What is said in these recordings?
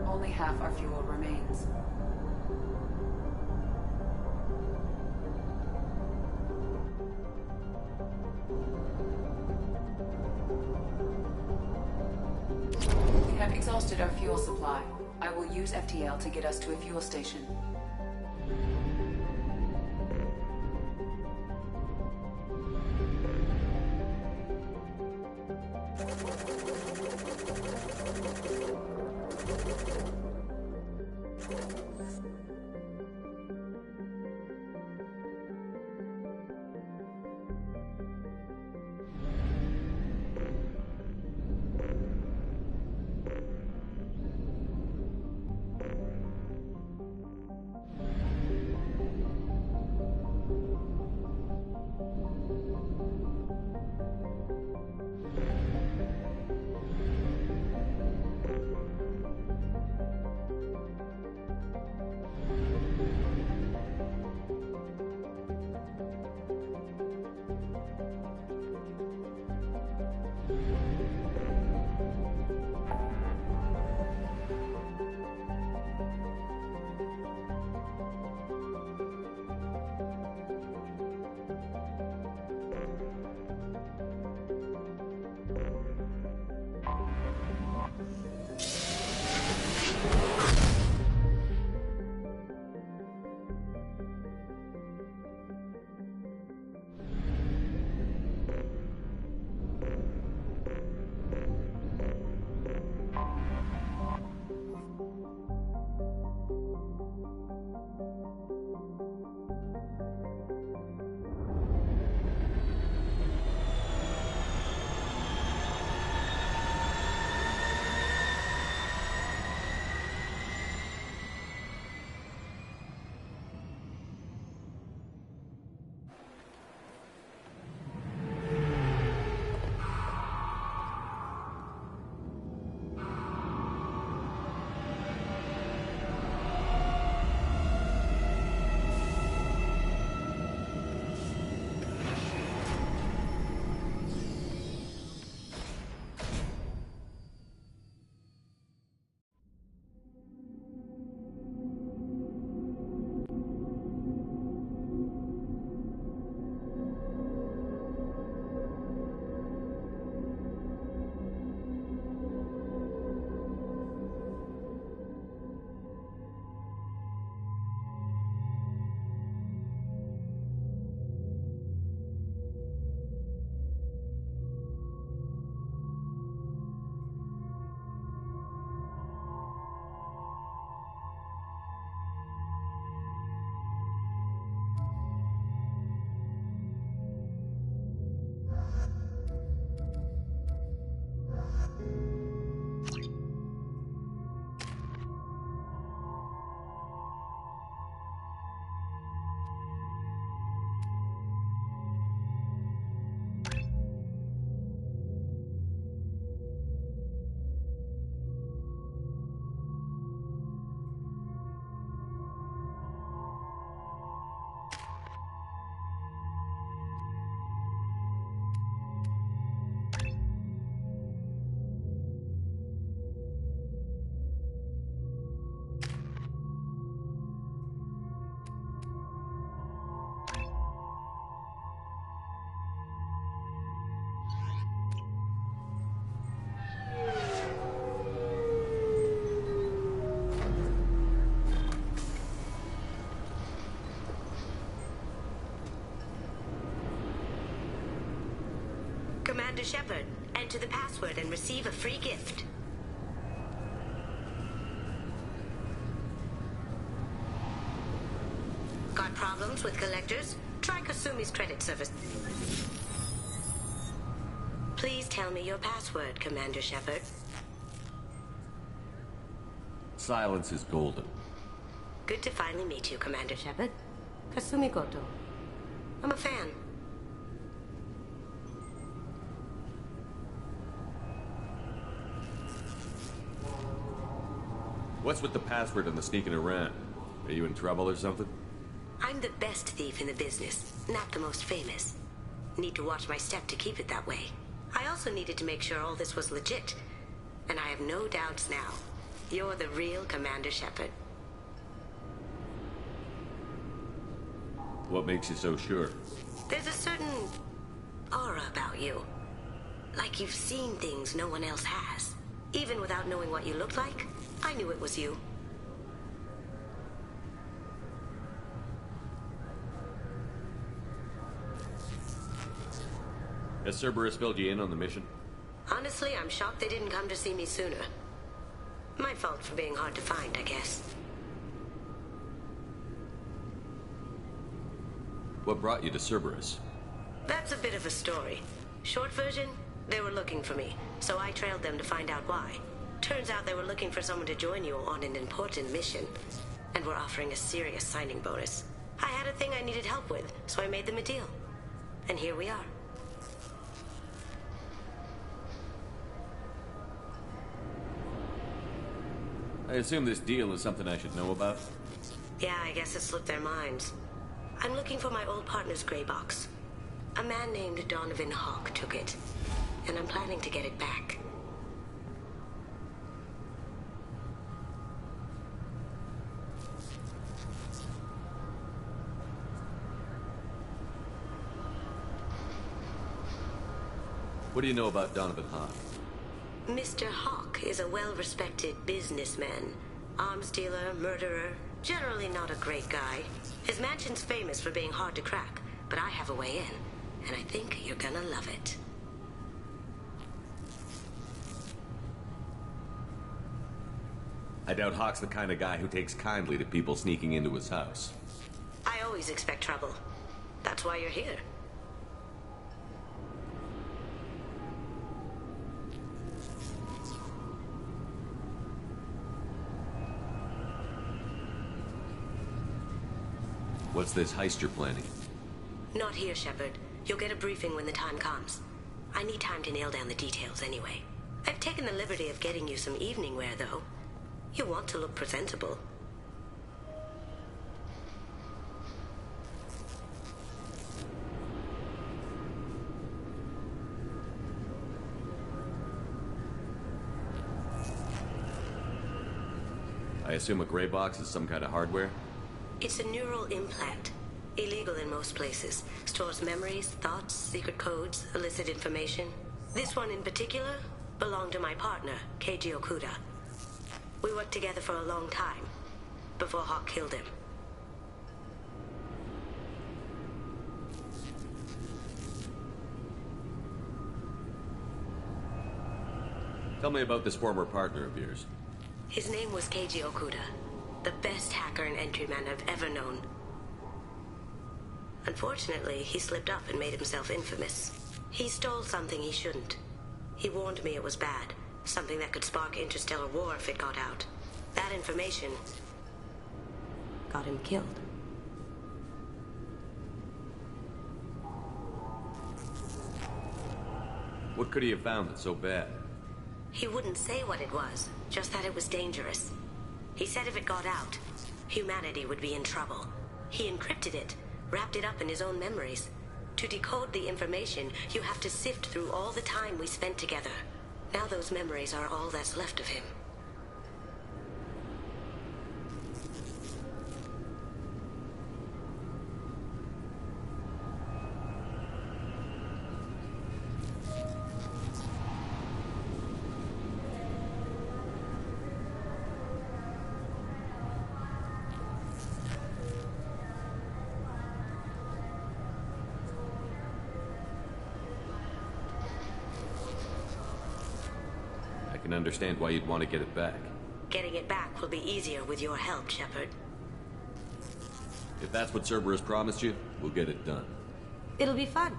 Only half our fuel remains. We have exhausted our fuel supply. I will use FTL to get us to a fuel station. Commander Shepard, enter the password and receive a free gift. Got problems with collectors? Try Kasumi's credit service. Please tell me your password, Commander Shepard. Silence is golden. Good to finally meet you, Commander Shepard. Kasumi Goto. I'm a fan. What's with the password and the sneaking around? Are you in trouble or something? I'm the best thief in the business, not the most famous. Need to watch my step to keep it that way. I also needed to make sure all this was legit. And I have no doubts now. You're the real Commander Shepard. What makes you so sure? There's a certain aura about you. Like you've seen things no one else has. Even without knowing what you looked like, I knew it was you. Has Cerberus filled you in on the mission? Honestly, I'm shocked they didn't come to see me sooner. My fault for being hard to find, I guess. What brought you to Cerberus? That's a bit of a story. Short version, they were looking for me, so I trailed them to find out why. Turns out they were looking for someone to join you on an important mission, and were offering a serious signing bonus. I had a thing I needed help with, so I made them a deal. And here we are. I assume this deal is something I should know about? Yeah, I guess it slipped their minds. I'm looking for my old partner's gray box. A man named Donovan Hawk took it, and I'm planning to get it back. What do you know about Donovan Hawk? Mr. Hawk is a well-respected businessman. Arms dealer, murderer, generally not a great guy. His mansion's famous for being hard to crack, but I have a way in, and I think you're gonna love it. I doubt Hawk's the kind of guy who takes kindly to people sneaking into his house. I always expect trouble. That's why you're here. What's this heist you're planning? Not here, Shepard. You'll get a briefing when the time comes. I need time to nail down the details anyway. I've taken the liberty of getting you some evening wear, though. You want to look presentable. I assume a gray box is some kind of hardware? It's a neural implant. Illegal in most places. Stores memories, thoughts, secret codes, illicit information. This one in particular belonged to my partner, Keiji Okuda. We worked together for a long time, before Hawk killed him. Tell me about this former partner of yours. His name was Keiji Okuda, the best hacker and entryman I've ever known. Unfortunately, he slipped up and made himself infamous. He stole something he shouldn't. He warned me it was bad, something that could spark interstellar war if it got out. That information got him killed. What could he have found that's so bad? He wouldn't say what it was, just that it was dangerous. He said if it got out, humanity would be in trouble. He encrypted it, wrapped it up in his own memories. To decode the information, you have to sift through all the time we spent together. Now those memories are all that's left of him. I can understand why you'd want to get it back. Getting it back will be easier with your help, Shepard. If that's what Cerberus promised you, we'll get it done. It'll be fun.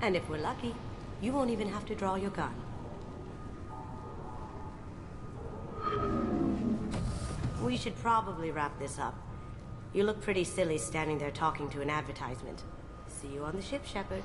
And if we're lucky, you won't even have to draw your gun. We should probably wrap this up. You look pretty silly standing there talking to an advertisement. See you on the ship, Shepard.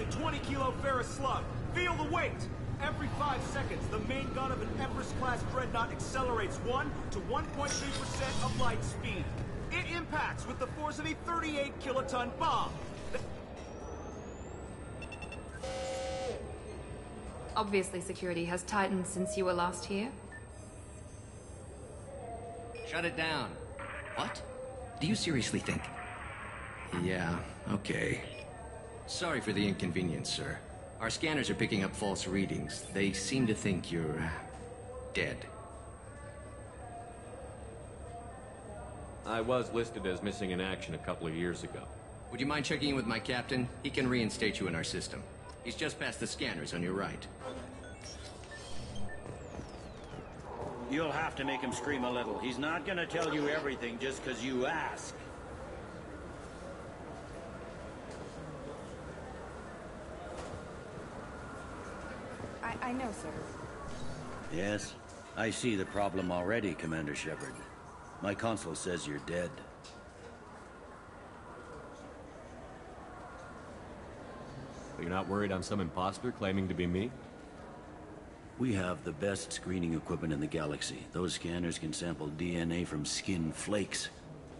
20-kilo ferrous slug. Feel the weight. Every 5 seconds, the main gun of an Empress-class dreadnought accelerates 1 to 1.3% of light speed. It impacts with the force of a 38-kiloton bomb. Obviously, security has tightened since you were last here. Shut it down. What? Do you seriously think? Yeah, okay. Sorry for the inconvenience, sir. Our scanners are picking up false readings. They seem to think you're dead. I was listed as missing in action a couple of years ago. Would you mind checking in with my captain? He can reinstate you in our system. He's just past the scanners on your right. You'll have to make him scream a little. He's not gonna tell you everything just because you ask. I know, sir. Yes, I see the problem already, Commander Shepard. My console says you're dead. But you're not worried I'm some imposter claiming to be me? We have the best screening equipment in the galaxy. Those scanners can sample DNA from skin flakes.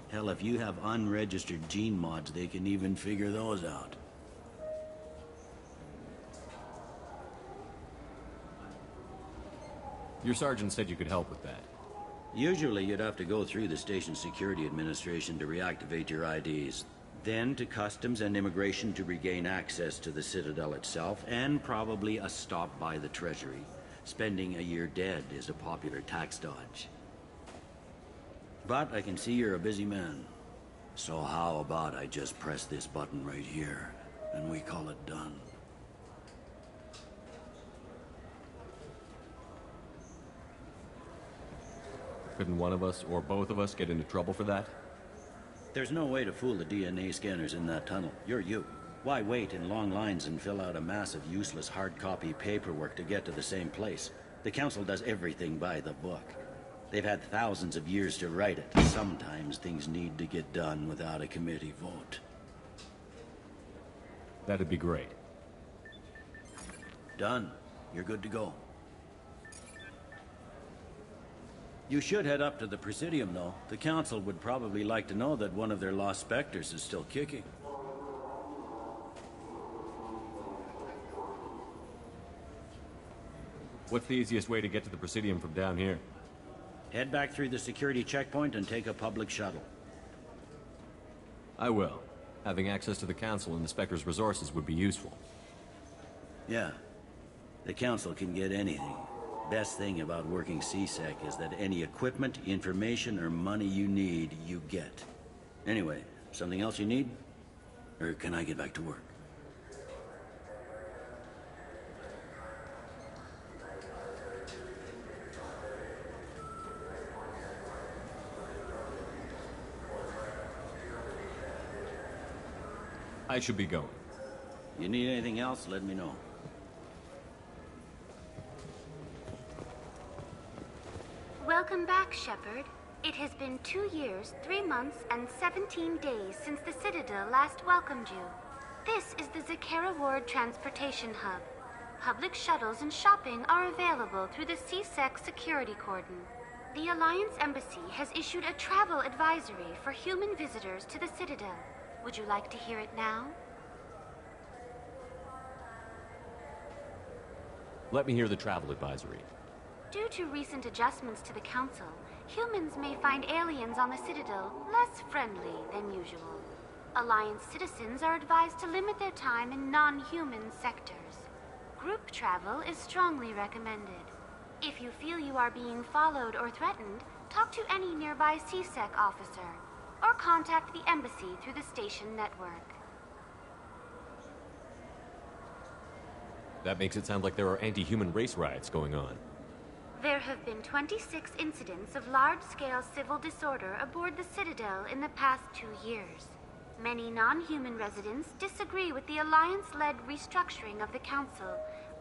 Hell, if you have unregistered gene mods, they can even figure those out. Your sergeant said you could help with that. Usually you'd have to go through the station security administration to reactivate your IDs. Then to customs and immigration to regain access to the Citadel itself, and probably a stop by the Treasury. Spending a year dead is a popular tax dodge. But I can see you're a busy man. So how about I just press this button right here, and we call it done? Couldn't one of us, or both of us, get into trouble for that? There's no way to fool the DNA scanners in that tunnel. You're you. Why wait in long lines and fill out a massive useless hard copy paperwork to get to the same place? The Council does everything by the book. They've had thousands of years to write it. Sometimes things need to get done without a committee vote. That'd be great. Done. You're good to go. You should head up to the Presidium, though. The Council would probably like to know that one of their lost specters is still kicking. What's the easiest way to get to the Presidium from down here? Head back through the security checkpoint and take a public shuttle. I will. Having access to the Council and the Spectre's resources would be useful. Yeah. The Council can get anything. Best thing about working C-Sec is that any equipment, information, or money you need, you get. Anyway, something else you need? Or can I get back to work? I should be going. You need anything else, let me know. Welcome back, Shepard. It has been 2 years, 3 months, and 17 days since the Citadel last welcomed you. This is the Zakera Ward Transportation Hub. Public shuttles and shopping are available through the C-Sec security cordon. The Alliance Embassy has issued a travel advisory for human visitors to the Citadel. Would you like to hear it now? Let me hear the travel advisory. Due to recent adjustments to the Council, humans may find aliens on the Citadel less friendly than usual. Alliance citizens are advised to limit their time in non-human sectors. Group travel is strongly recommended. If you feel you are being followed or threatened, talk to any nearby C-Sec officer, or contact the Embassy through the station network. That makes it sound like there are anti-human race riots going on. There have been 26 incidents of large-scale civil disorder aboard the Citadel in the past 2 years. Many non-human residents disagree with the Alliance-led restructuring of the Council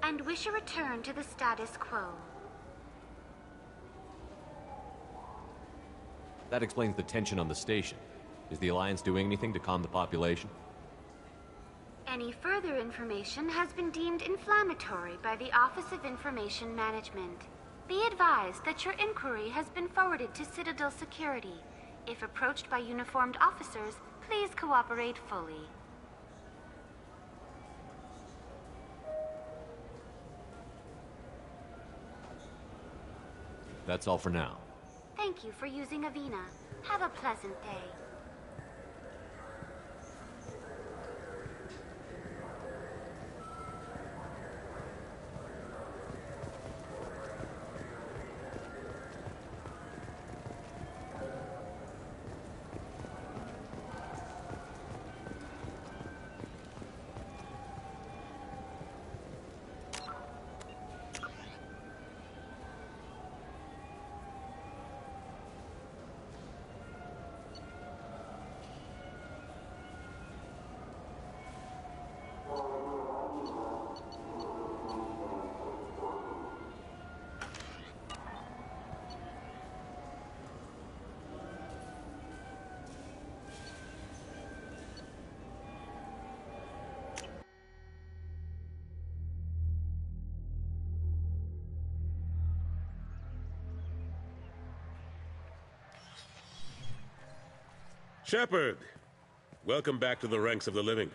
and wish a return to the status quo. That explains the tension on the station. Is the Alliance doing anything to calm the population? Any further information has been deemed inflammatory by the Office of Information Management. Be advised that your inquiry has been forwarded to Citadel Security. If approached by uniformed officers, please cooperate fully. That's all for now. Thank you for using Avina. Have a pleasant day. Shepard! Welcome back to the ranks of the living.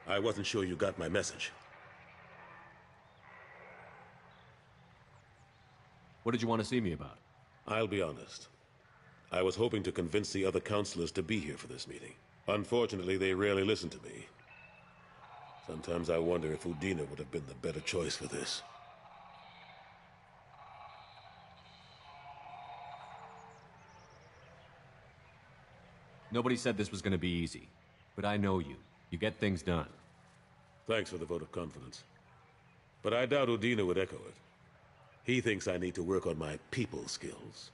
I wasn't sure you got my message. What did you want to see me about? I'll be honest. I was hoping to convince the other counselors to be here for this meeting. Unfortunately, they rarely listen to me. Sometimes I wonder if Udina would have been the better choice for this. Nobody said this was going to be easy. But I know you. You get things done. Thanks for the vote of confidence. But I doubt Udina would echo it. He thinks I need to work on my people skills.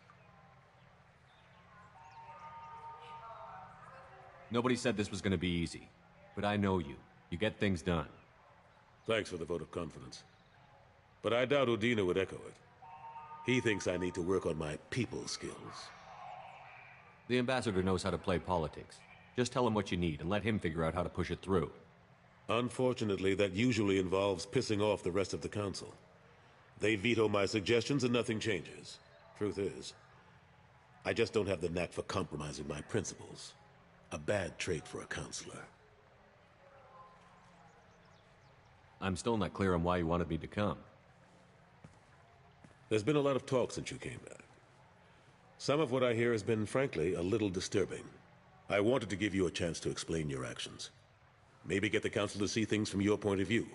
Nobody said this was going to be easy. But I know you. You get things done. Thanks for the vote of confidence. But I doubt Udina would echo it. He thinks I need to work on my people skills. The ambassador knows how to play politics. Just tell him what you need and let him figure out how to push it through. Unfortunately, that usually involves pissing off the rest of the council. They veto my suggestions and nothing changes. Truth is, I just don't have the knack for compromising my principles. A bad trait for a counselor. I'm still not clear on why you wanted me to come. There's been a lot of talk since you came back. Some of what I hear has been, frankly, a little disturbing. I wanted to give you a chance to explain your actions. Maybe get the council to see things from your point of view.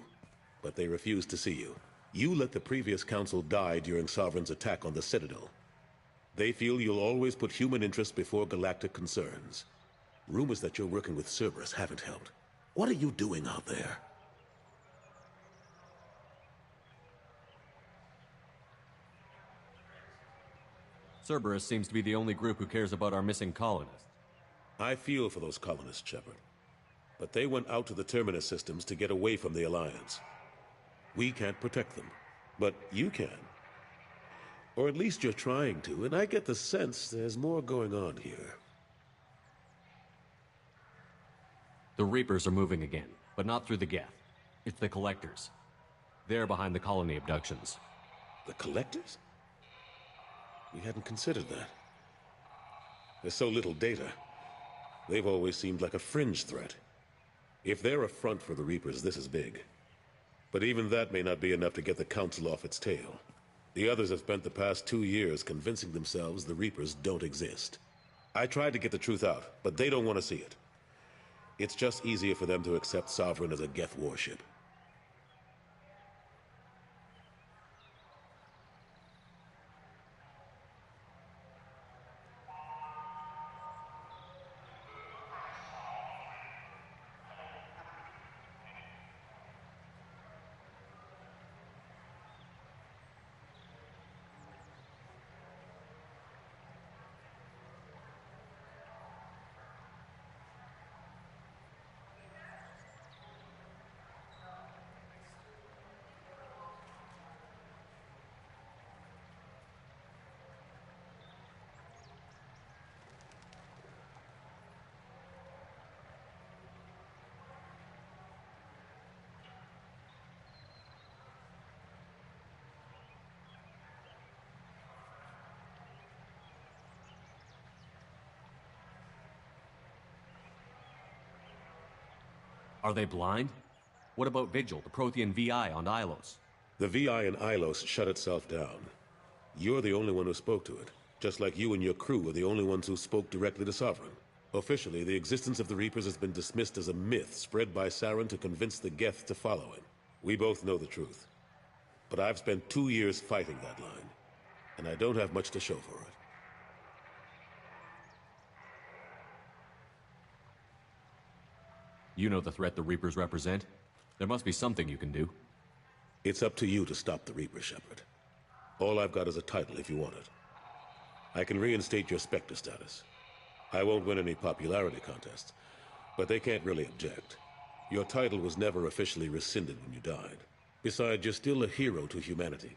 But they refused to see you. You let the previous council die during Sovereign's attack on the Citadel. They feel you'll always put human interests before galactic concerns. Rumors that you're working with Cerberus haven't helped. What are you doing out there? Cerberus seems to be the only group who cares about our missing colonists. I feel for those colonists, Shepard. But they went out to the Terminus systems to get away from the Alliance. We can't protect them, but you can. Or at least you're trying to, and I get the sense there's more going on here. The Reapers are moving again, but not through the Geth. It's the Collectors. They're behind the colony abductions. The Collectors? We hadn't considered that. There's so little data. They've always seemed like a fringe threat. If they're a front for the Reapers, this is big. But even that may not be enough to get the Council off its tail. The others have spent the past 2 years convincing themselves the Reapers don't exist. I tried to get the truth out, but they don't want to see it. It's just easier for them to accept Sovereign as a Geth warship. Are they blind? What about Vigil, the Prothean VI on Ilos? The VI in Ilos shut itself down. You're the only one who spoke to it, just like you and your crew were the only ones who spoke directly to Sovereign. Officially, the existence of the Reapers has been dismissed as a myth spread by Saren to convince the Geth to follow him. We both know the truth. But I've spent 2 years fighting that line, and I don't have much to show for it. You know the threat the Reapers represent? There must be something you can do. It's up to you to stop the Reaper, Shepard. All I've got is a title if you want it. I can reinstate your Spectre status. I won't win any popularity contests, but they can't really object. Your title was never officially rescinded when you died. Besides, you're still a hero to humanity,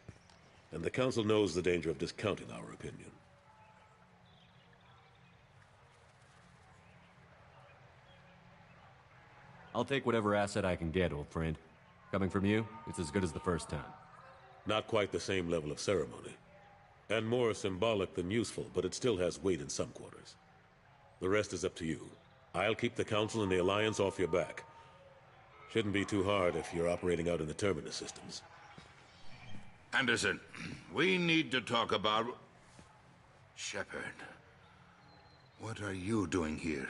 and the Council knows the danger of discounting our opinion. I'll take whatever asset I can get, old friend. Coming from you, it's as good as the first time. Not quite the same level of ceremony. And more symbolic than useful, but it still has weight in some quarters. The rest is up to you. I'll keep the Council and the Alliance off your back. Shouldn't be too hard if you're operating out in the Terminus systems. Anderson, we need to talk about... Shepard. What are you doing here?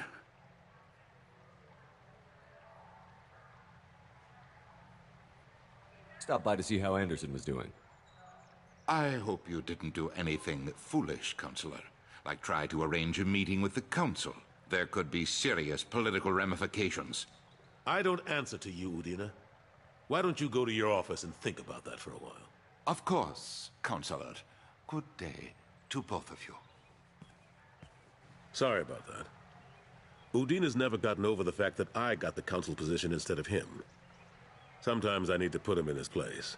Stopped by to see how Anderson was doing. I hope you didn't do anything foolish, Counselor. Like try to arrange a meeting with the Council. There could be serious political ramifications. I don't answer to you, Udina. Why don't you go to your office and think about that for a while? Of course, Counselor. Good day to both of you. Sorry about that. Udina's never gotten over the fact that I got the Council position instead of him. Sometimes I need to put him in his place.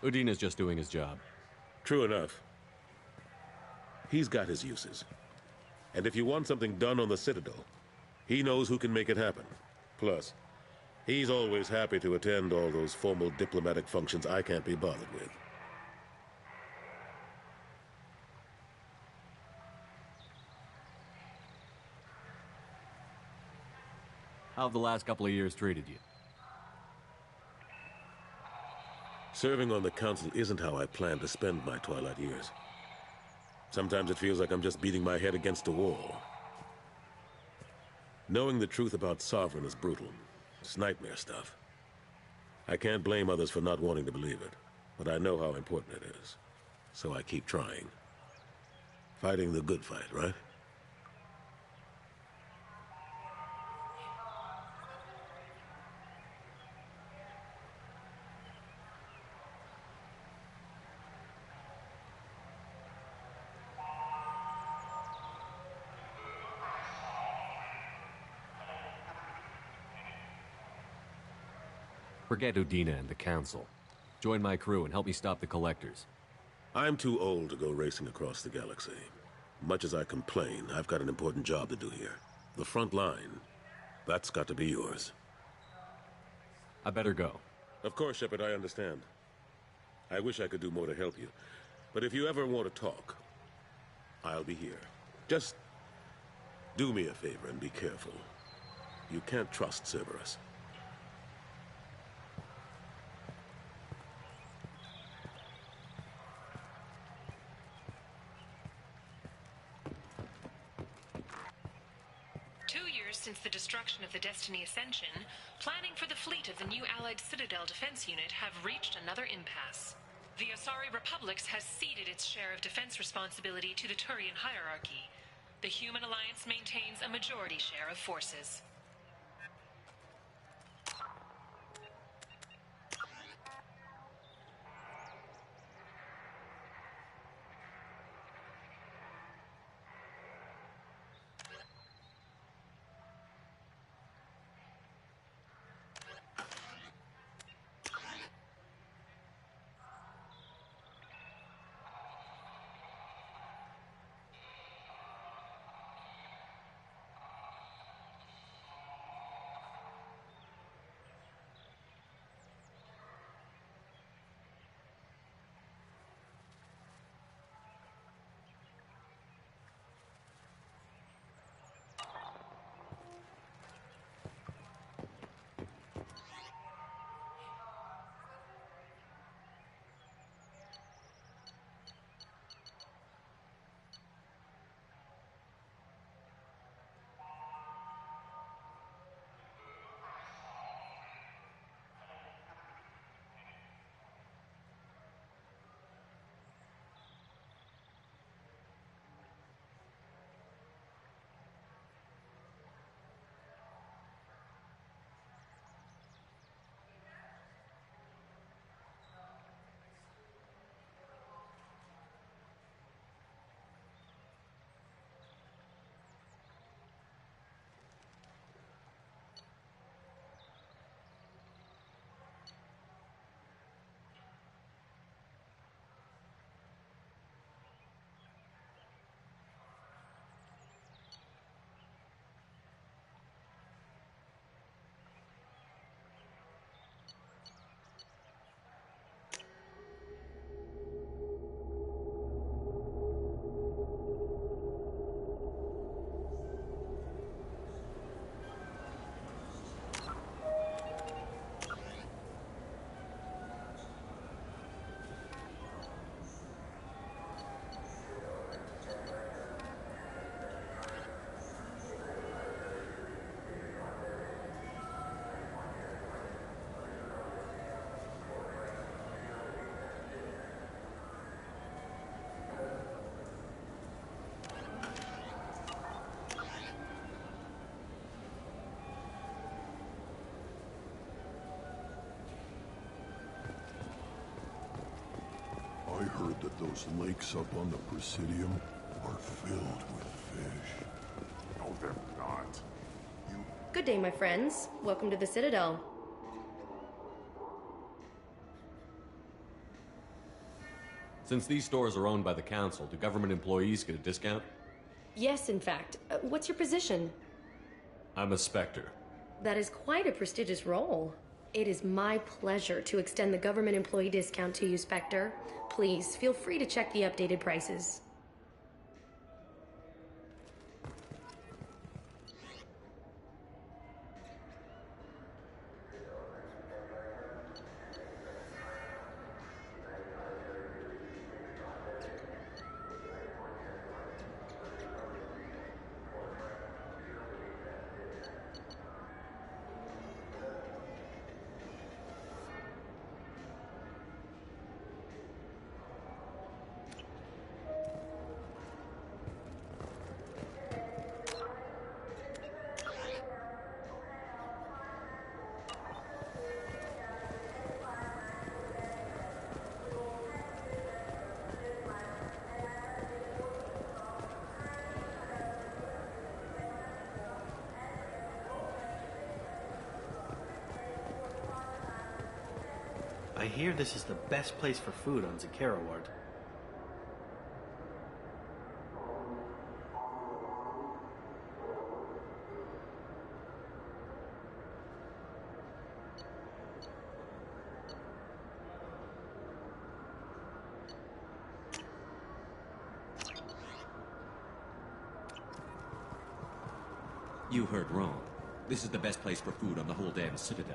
Udina's just doing his job. True enough. He's got his uses. And if you want something done on the Citadel, he knows who can make it happen. Plus, he's always happy to attend all those formal diplomatic functions I can't be bothered with. How have the last couple of years treated you? Serving on the Council isn't how I plan to spend my twilight years. Sometimes it feels like I'm just beating my head against a wall. Knowing the truth about Sovereign is brutal. It's nightmare stuff. I can't blame others for not wanting to believe it, but I know how important it is. So I keep trying. Fighting the good fight, right? Forget Udina and the Council. Join my crew and help me stop the Collectors. I'm too old to go racing across the galaxy. Much as I complain, I've got an important job to do here. The front line. That's got to be yours. I better go. Of course, Shepard, I understand. I wish I could do more to help you. But if you ever want to talk, I'll be here. Just do me a favor and be careful. You can't trust Cerberus. Since the destruction of the Destiny Ascension, planning for the fleet of the new Allied Citadel Defense Unit have reached another impasse. The Asari Republics has ceded its share of defense responsibility to the Turian hierarchy. The Human Alliance maintains a majority share of forces. that those lakes up on the Presidium are filled with fish. No, they're not. Good day, my friends. Welcome to the Citadel. Since these stores are owned by the Council, do government employees get a discount? Yes, in fact. What's your position? I'm a Spectre. That is quite a prestigious role. It is my pleasure to extend the government employee discount to you, Spectre. Please, feel free to check the updated prices. I hear this is the best place for food on Zakera Ward. You heard wrong. This is the best place for food on the whole damn Citadel.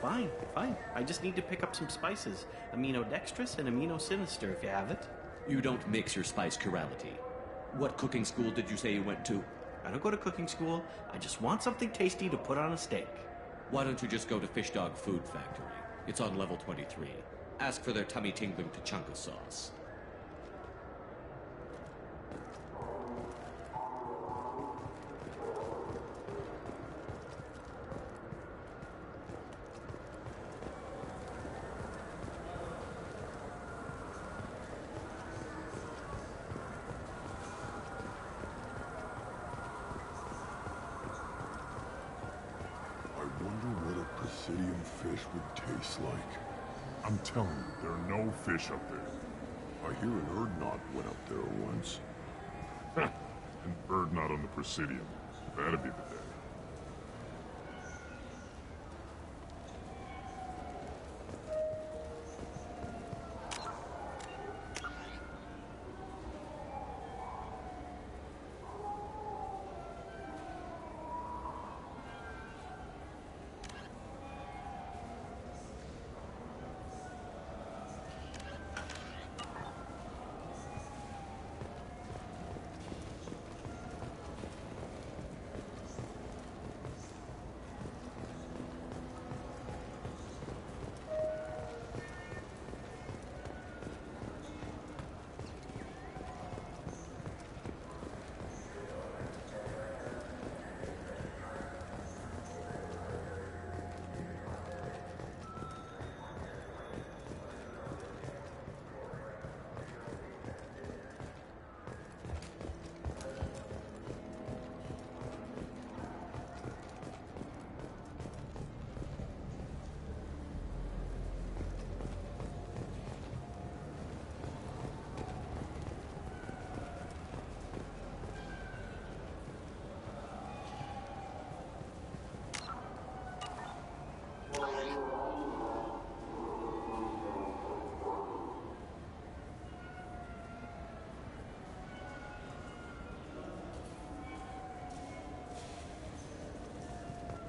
Fine, fine. I just need to pick up some spices. Aminodextrous and aminosinister, if you have it. You don't mix your spice chirality. What cooking school did you say you went to? I don't go to cooking school. I just want something tasty to put on a steak. Why don't you just go to Fish Dog Food Factory? It's on level 23. Ask for their tummy-tingling Tachanka sauce. I wonder what a Presidium fish would taste like. I'm telling you, there are no fish up there. I hear an Urdnot went up there once. An Urdnot on the Presidium. That'd be the day.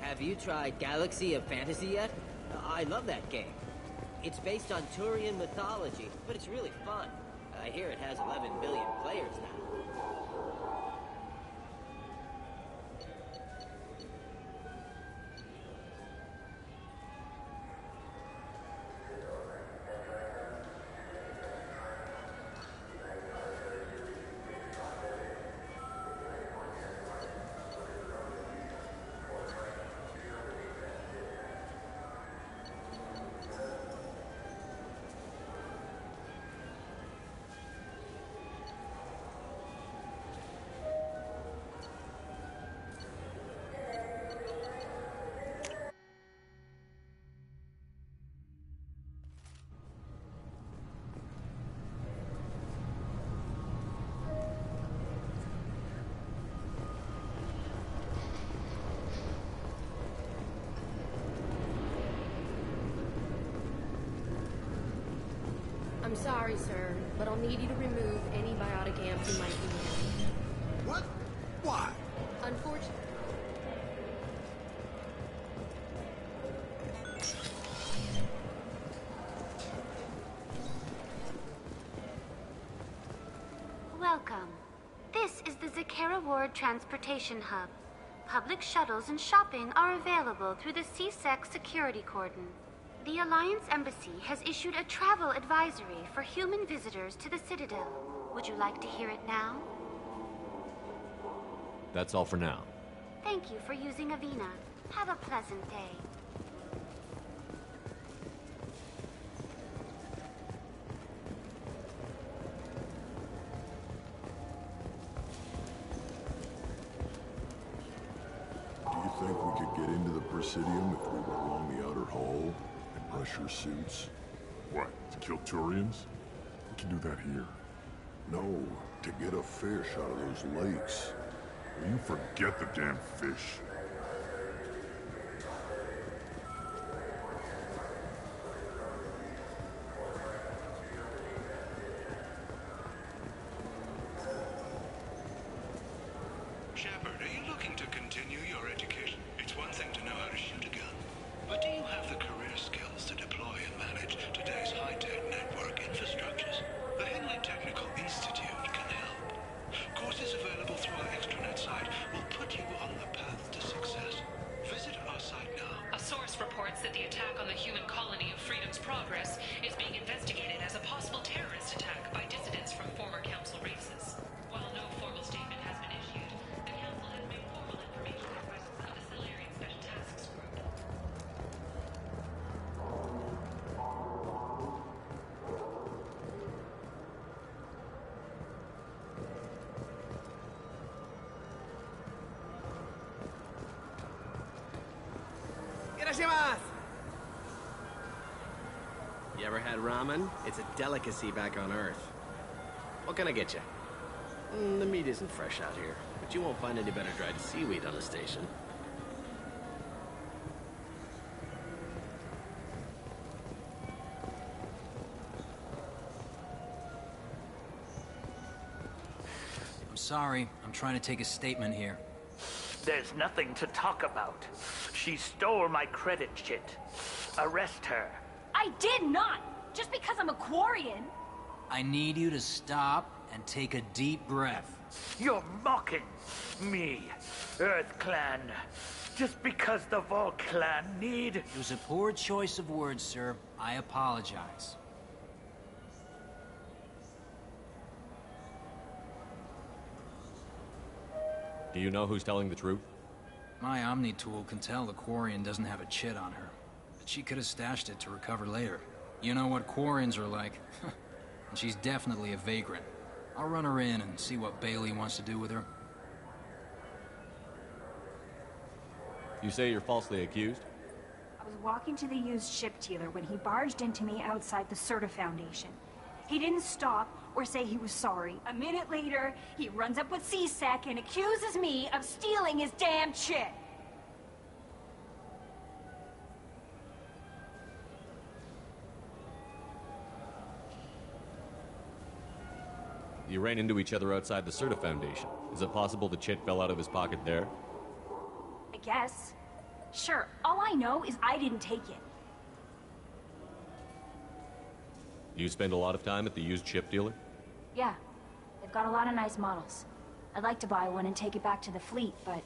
Have you tried Galaxy of Fantasy yet? I love that game. It's based on Turian mythology, but it's really fun. I hear it has 11 billion players now. I'm sorry, sir, but I'll need you to remove any biotic amps you might be in. What? Why? Unfortunately. Welcome. This is the Zakera Ward Transportation Hub. Public shuttles and shopping are available through the CSEC security cordon. The Alliance Embassy has issued a travel advisory for human visitors to the Citadel. Would you like to hear it now? That's all for now. Thank you for using Avina. Have a pleasant day. Do you think we could get into the Presidium if we were along the outer hull and pressure suits? What, to kill Turians? We can do that here. No, to get a fish out of those lakes. Will you forget the damn fish? Shepard, are you looking to continue your education? It's one thing to know how to shoot a gun, but do you have the charisma that the attack on the human colony of Freedom's Progress is being investigated as a possible terrorist attack by dissidents from former Council races. While no formal statement has been issued, the Council has made formal information requests of the Salarian Special Tasks Group. You ever had ramen? It's a delicacy back on Earth. What can I get you? The meat isn't fresh out here, but you won't find any better dried seaweed on the station. I'm sorry. I'm trying to take a statement here. There's nothing to talk about. She stole my credit chit. Arrest her. I did not! Just because I'm a Quarian! I need you to stop and take a deep breath. You're mocking me, Earth Clan. Just because the Vol Clan need... It was a poor choice of words, sir. I apologize. Do you know who's telling the truth? My Omni tool can tell the Quarian doesn't have a chit on her. But she could have stashed it to recover later. You know what Quarians are like. And she's definitely a vagrant. I'll run her in and see what Bailey wants to do with her. You say you're falsely accused? I was walking to the used ship dealer when he barged into me outside the Serta Foundation. He didn't stop or say he was sorry. A minute later, he runs up with C-Sec and accuses me of stealing his damn chit. You ran into each other outside the Serta Foundation. Is it possible the chit fell out of his pocket there? I guess. Sure, all I know is I didn't take it. You spend a lot of time at the used ship dealer? Yeah, they've got a lot of nice models. I'd like to buy one and take it back to the fleet, but...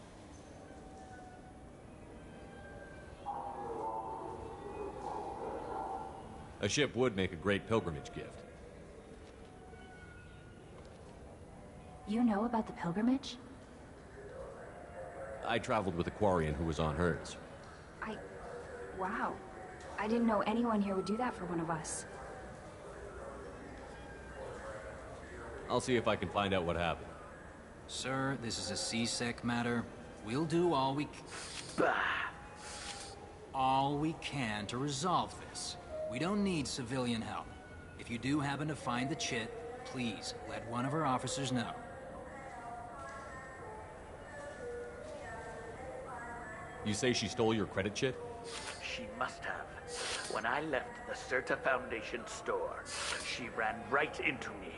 A ship would make a great pilgrimage gift. You know about the pilgrimage? I traveled with a Quarian who was on hers. Wow. I didn't know anyone here would do that for one of us. I'll see if I can find out what happened. Sir, this is a C-Sec matter. We'll do all we can to resolve this. We don't need civilian help. If you do happen to find the chit, please let one of our officers know. You say she stole your credit chit? She must have. When I left the Serta Foundation store, she ran right into me.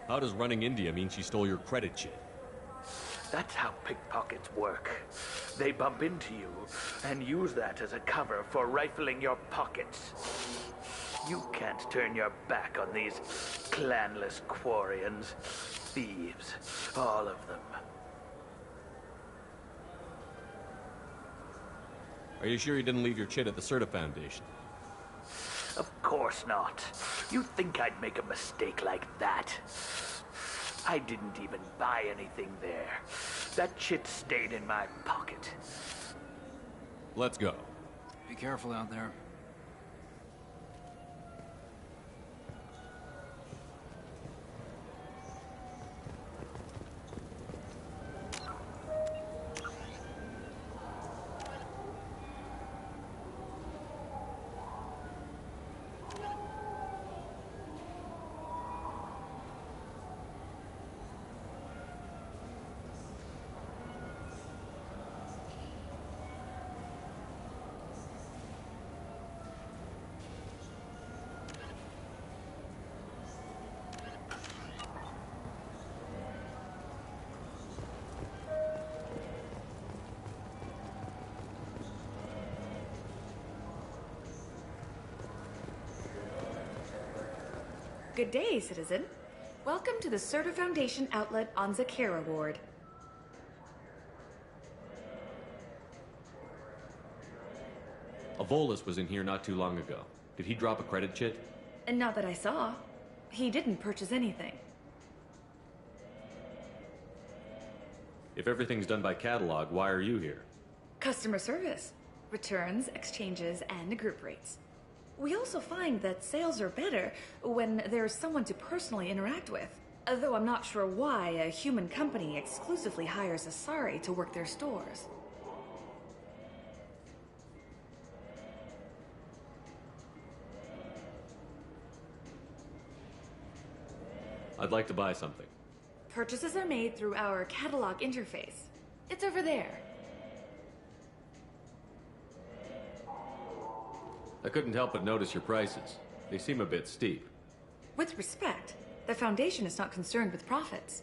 How does running India mean she stole your credit chit? That's how pickpockets work. They bump into you and use that as a cover for rifling your pockets. You can't turn your back on these clanless Quarians. Thieves, all of them. Are you sure you didn't leave your chit at the Serta Foundation? Of course not. You think I'd make a mistake like that? I didn't even buy anything there. That chit stayed in my pocket. Let's go. Be careful out there. Good day, citizen. Welcome to the Serta Foundation outlet on Zakera Ward. A Volus was in here not too long ago. Did he drop a credit chit? And not that I saw. He didn't purchase anything. If everything's done by catalog, why are you here? Customer service. Returns, exchanges, and group rates. We also find that sales are better when there's someone to personally interact with. Though I'm not sure why a human company exclusively hires Asari to work their stores. I'd like to buy something. Purchases are made through our catalog interface. It's over there. I couldn't help but notice your prices. They seem a bit steep. With respect, the Foundation is not concerned with profits.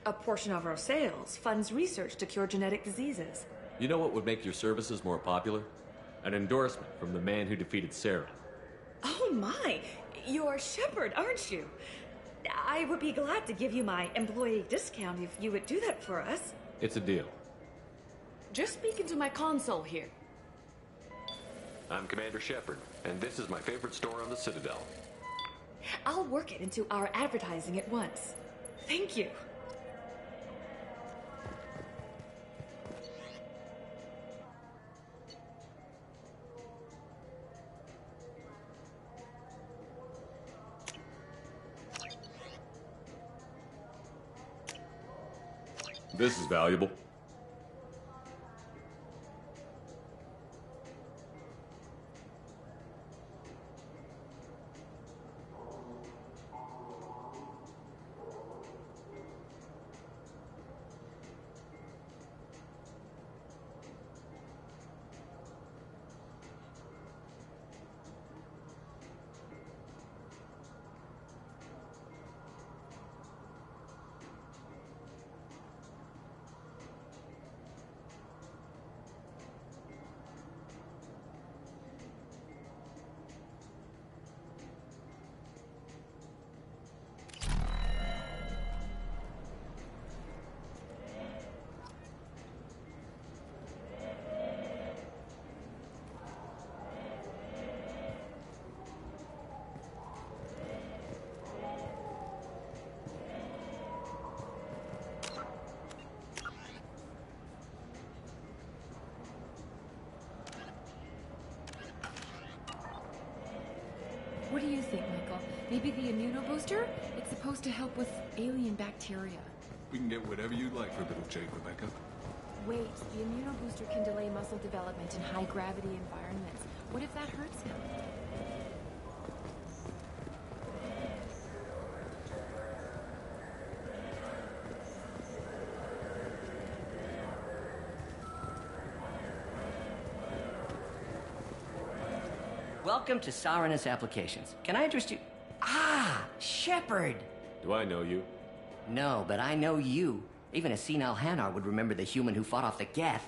A portion of our sales funds research to cure genetic diseases. You know what would make your services more popular? An endorsement from the man who defeated Sarah. Oh my! You're Shepard, aren't you? I would be glad to give you my employee discount if you would do that for us. It's a deal. Just speak into my console here. I'm Commander Shepard, and this is my favorite store on the Citadel. I'll work it into our advertising at once. Thank you. This is valuable. What do you think, Michael? Maybe the immunobooster? It's supposed to help with alien bacteria. We can get whatever you'd like for little Jake, Rebecca. Wait, the immunobooster can delay muscle development in high-gravity environments. What if that hurts him? Welcome to Saranus Applications. Can I interest you? Ah, Shepard! Do I know you? No, but I know you. Even a senile Hanar would remember the human who fought off the Geth.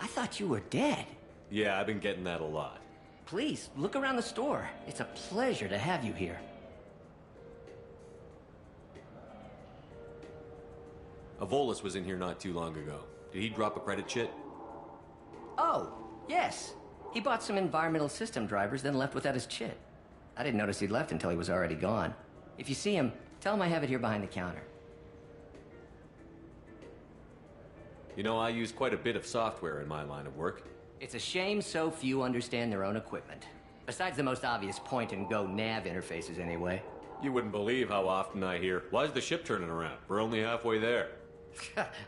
I thought you were dead. Yeah, I've been getting that a lot. Please, look around the store. It's a pleasure to have you here. A Volus was in here not too long ago. Did he drop a credit chit? Oh, yes. He bought some environmental system drivers, then left without his chit. I didn't notice he'd left until he was already gone. If you see him, tell him I have it here behind the counter. You know, I use quite a bit of software in my line of work. It's a shame so few understand their own equipment. Besides the most obvious point-and-go nav interfaces, anyway. You wouldn't believe how often I hear, "Why's the ship turning around? We're only halfway there."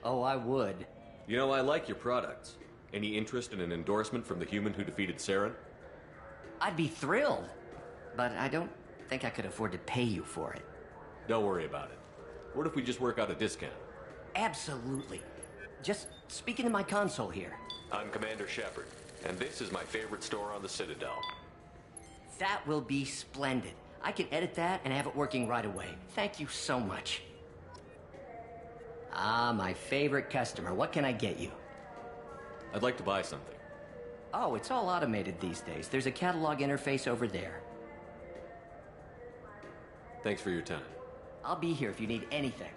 Oh, I would. You know, I like your products. Any interest in an endorsement from the human who defeated Saren? I'd be thrilled. But I don't think I could afford to pay you for it. Don't worry about it. What if we just work out a discount? Absolutely. Just speak into my console here. I'm Commander Shepard, and this is my favorite store on the Citadel. That will be splendid. I can edit that and have it working right away. Thank you so much. Ah, my favorite customer. What can I get you? I'd like to buy something. Oh, it's all automated these days. There's a catalog interface over there. Thanks for your time. I'll be here if you need anything.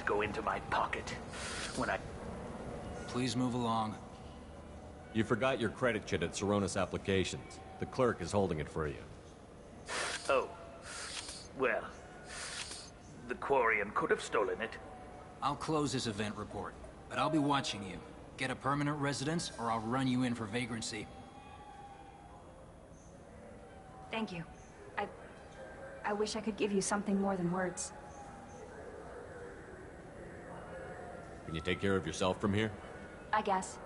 didn't go into my pocket when I... Please move along. You forgot your credit chit at Saronis Applications. The clerk is holding it for you. Oh. Well, the Quarian could have stolen it. I'll close this event report, but I'll be watching you. Get a permanent residence, or I'll run you in for vagrancy. Thank you. I wish I could give you something more than words. Can you take care of yourself from here? I guess.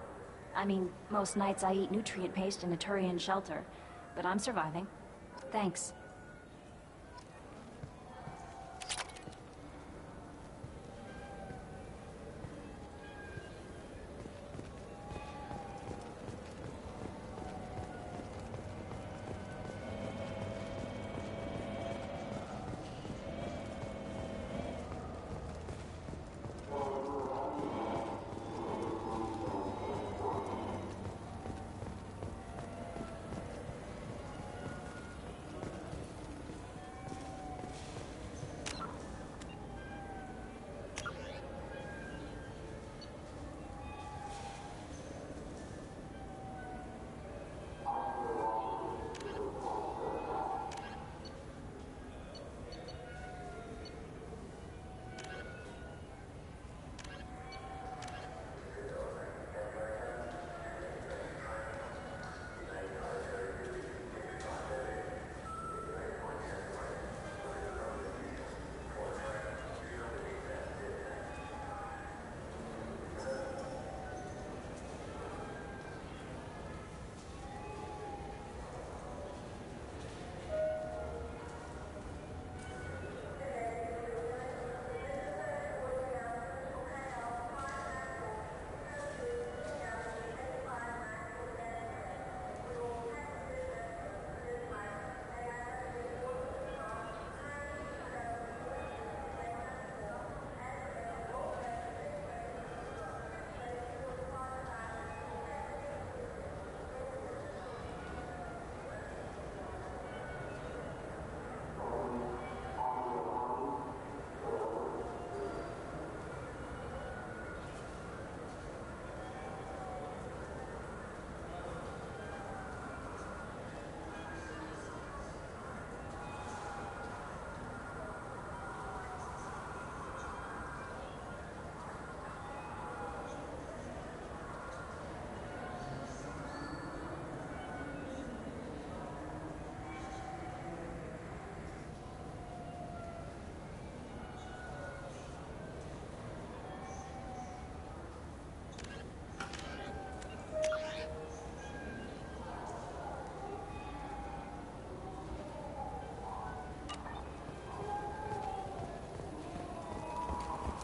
I mean, most nights I eat nutrient paste in a Turian shelter, but I'm surviving. Thanks.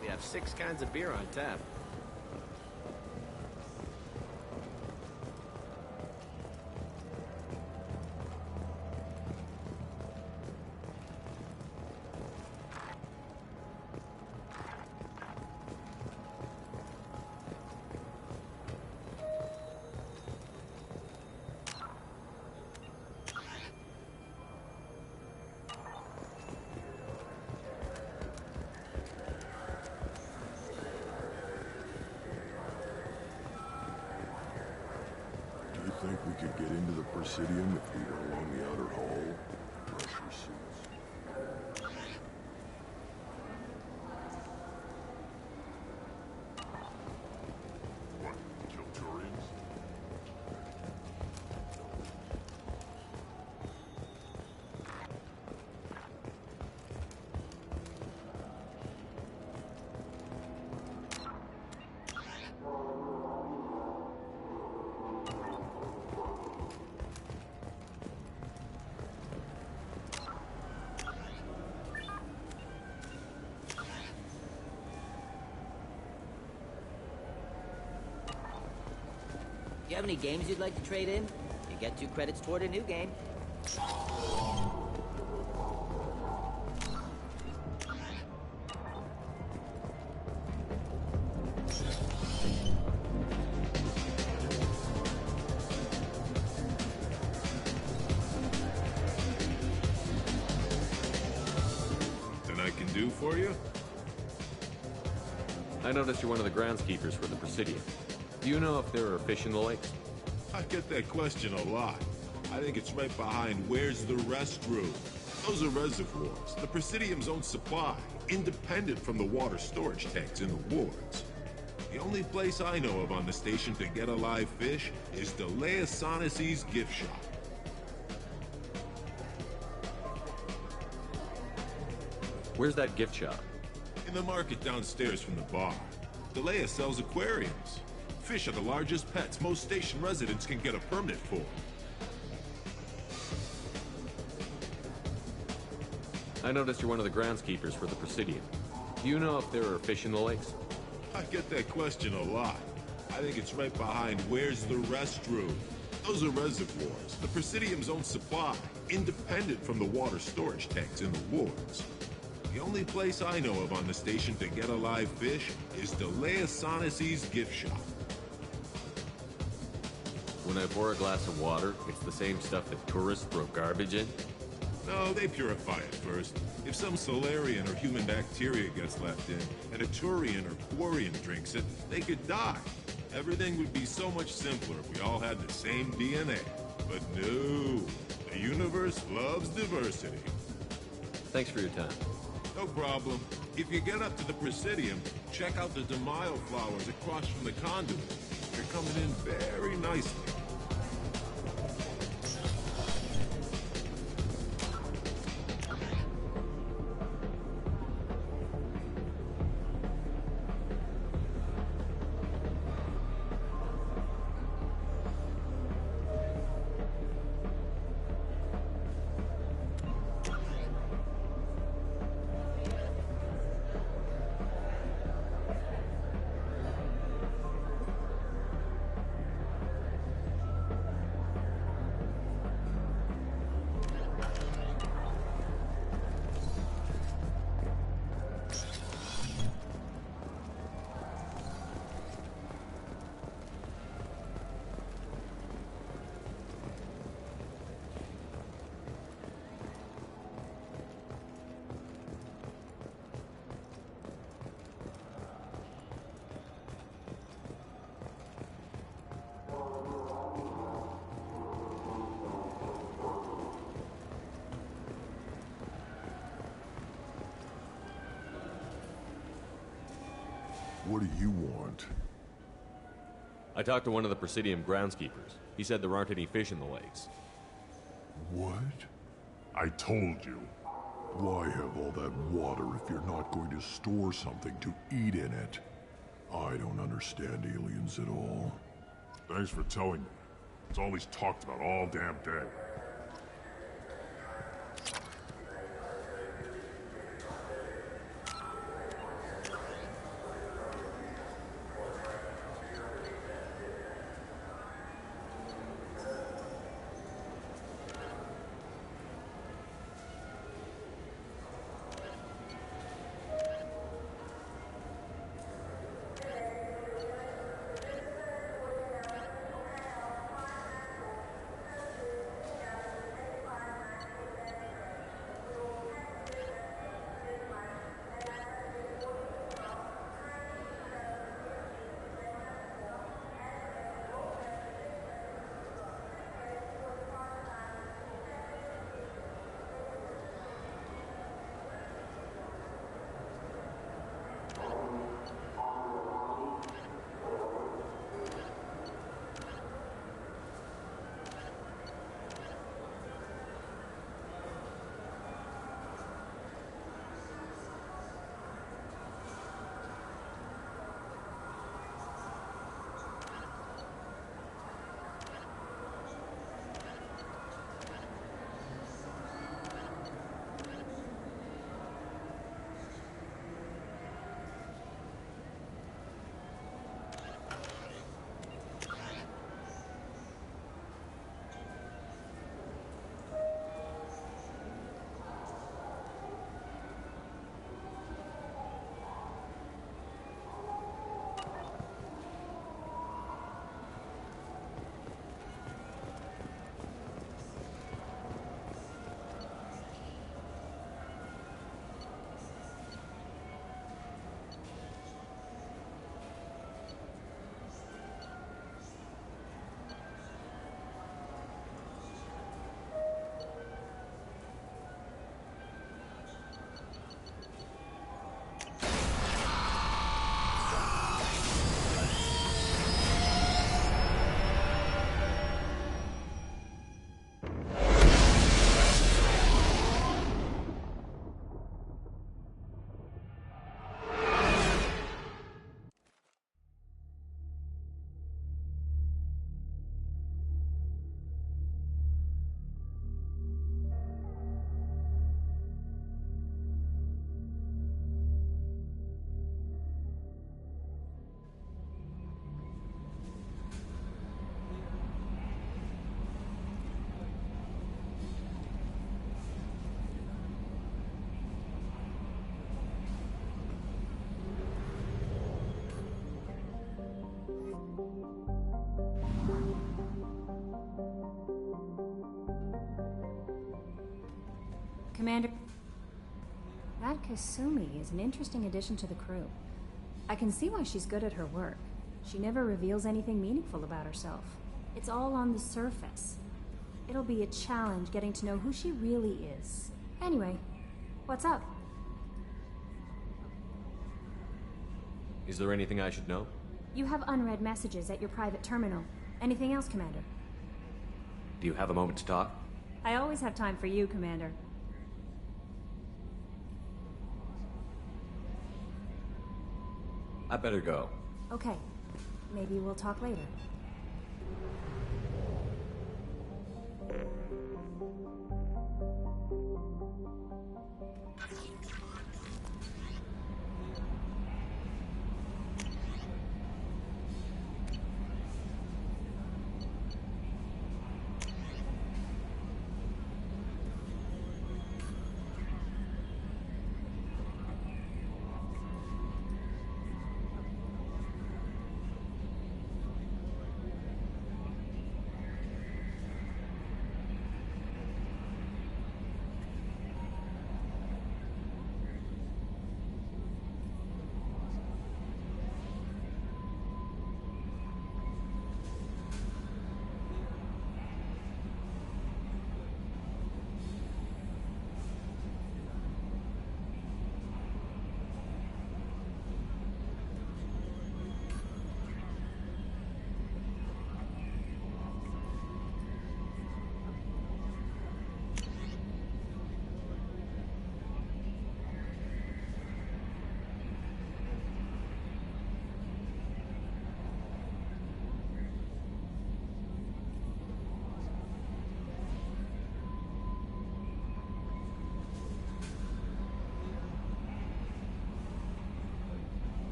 We have 6 kinds of beer on tap. Do you think we could get into the Presidium if we were along the outer hall? Pressure suits. What? Kill Turians? Do you have any games you'd like to trade in? You get 2 credits toward a new game. Something I can do for you? I noticed you're one of the groundskeepers for the Presidium. Do you know if there are fish in the lakes? I get that question a lot. I think it's right behind where's the restroom. Those are reservoirs, the Presidium's own supply, independent from the water storage tanks in the wards. The only place I know of on the station to get a live fish is Delea Sonesi's gift shop. Where's that gift shop? In the market downstairs from the bar. Delea sells aquariums. Fish are the largest pets most station residents can get a permit for. I noticed you're one of the groundskeepers for the Presidium. Do you know if there are fish in the lakes? I get that question a lot. I think it's right behind where's the restroom. Those are reservoirs, the Presidium's own supply, independent from the water storage tanks in the wards. The only place I know of on the station to get a live fish is Delea Sonesi's gift shop. When I pour a glass of water, it's the same stuff that tourists throw garbage in? No, they purify it first. If some Solarian or human bacteria gets left in, and a Turian or Quarian drinks it, they could die. Everything would be so much simpler if we all had the same DNA. But no, the universe loves diversity. Thanks for your time. No problem. If you get up to the Presidium, check out the De Mayo flowers across from the conduit. They're coming in very nicely. What do you want? I talked to one of the Presidium groundskeepers. He said there aren't any fish in the lakes. What? I told you. Why have all that water if you're not going to store something to eat in it? I don't understand aliens at all. Thanks for telling me. It's all he's talked about all damn day. Commander, that Kasumi is an interesting addition to the crew. I can see why she's good at her work. She never reveals anything meaningful about herself. It's all on the surface. It'll be a challenge getting to know who she really is. Anyway, what's up? Is there anything I should know? You have unread messages at your private terminal. Anything else, Commander? Do you have a moment to talk? I always have time for you, Commander. I better go. Okay. Maybe we'll talk later.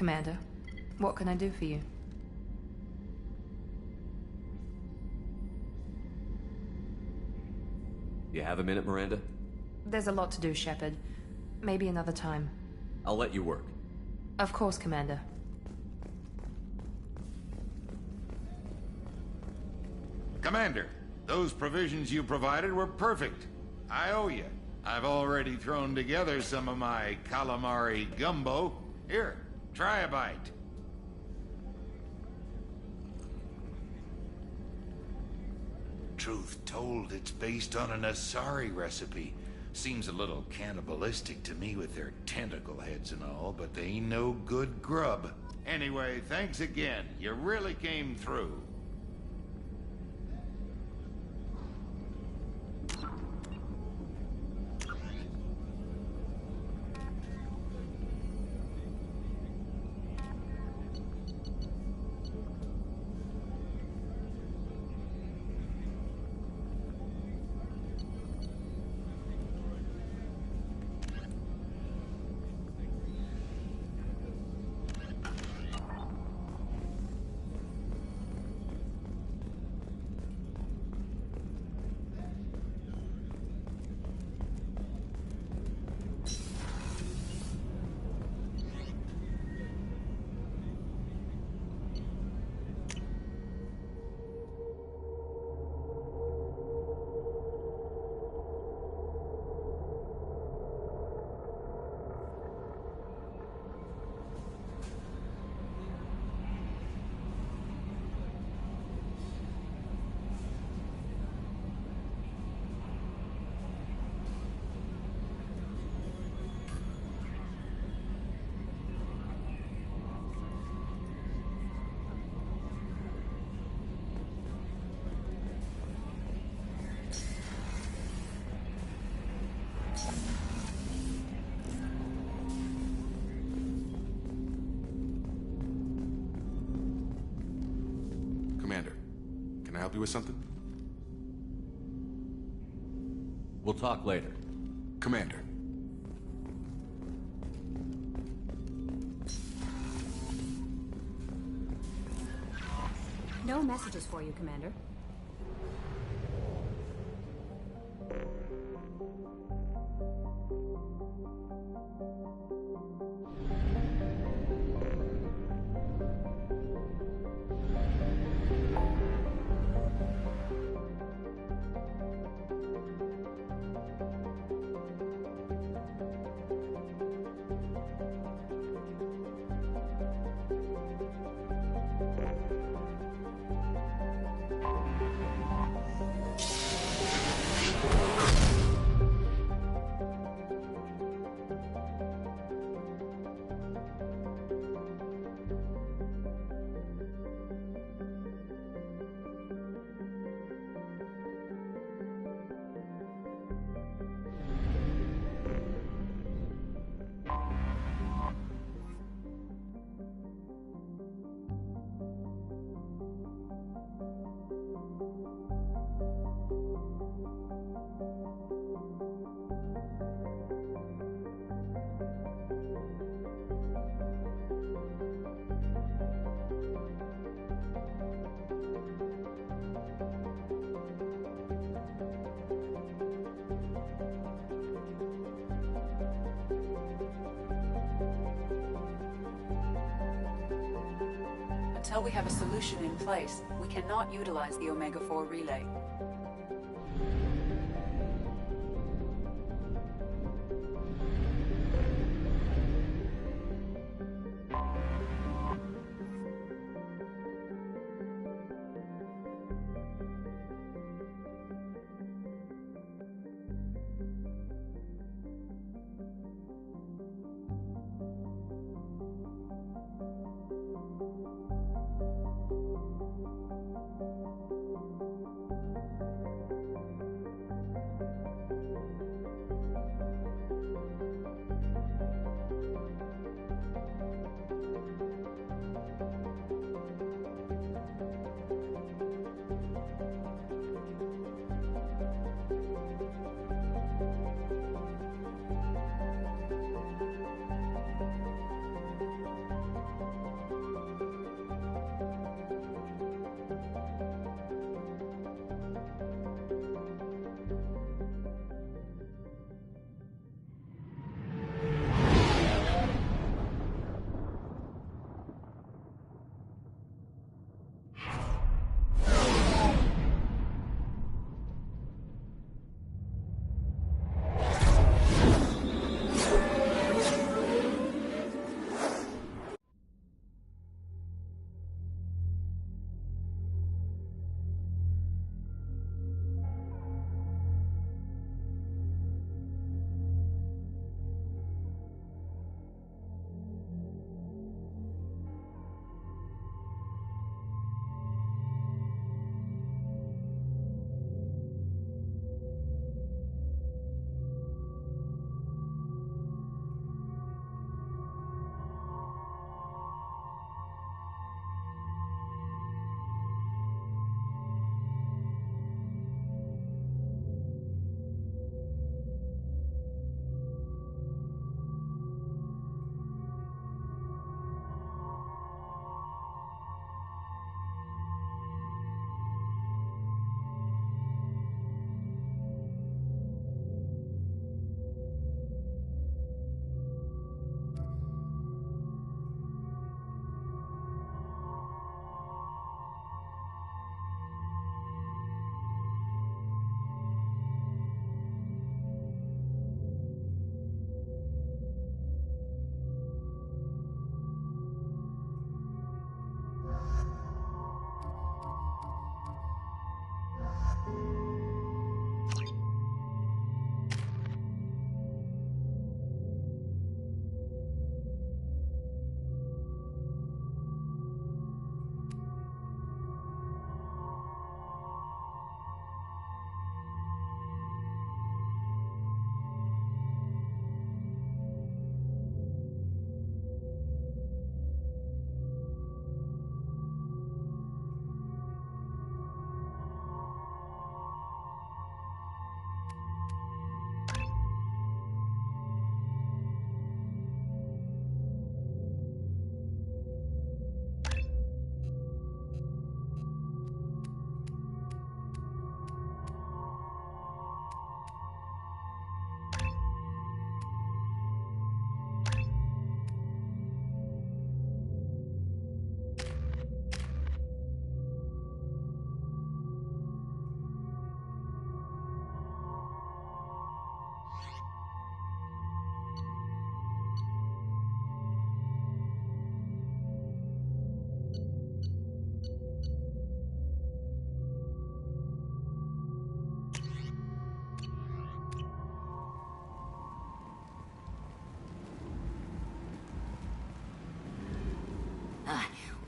Commander, what can I do for you? You have a minute, Miranda? There's a lot to do, Shepard. Maybe another time. I'll let you work. Of course, Commander. Commander, those provisions you provided were perfect. I owe you. I've already thrown together some of my calamari gumbo. Here, try a bite. Truth told, it's based on an Asari recipe. Seems a little cannibalistic to me with their tentacle heads and all, but they ain't no good grub. Anyway, thanks again. You really came through. Commander, can I help you with something? We'll talk later. Commander. No messages for you, Commander. Until we have a solution in place, we cannot utilize the Omega-4 relay.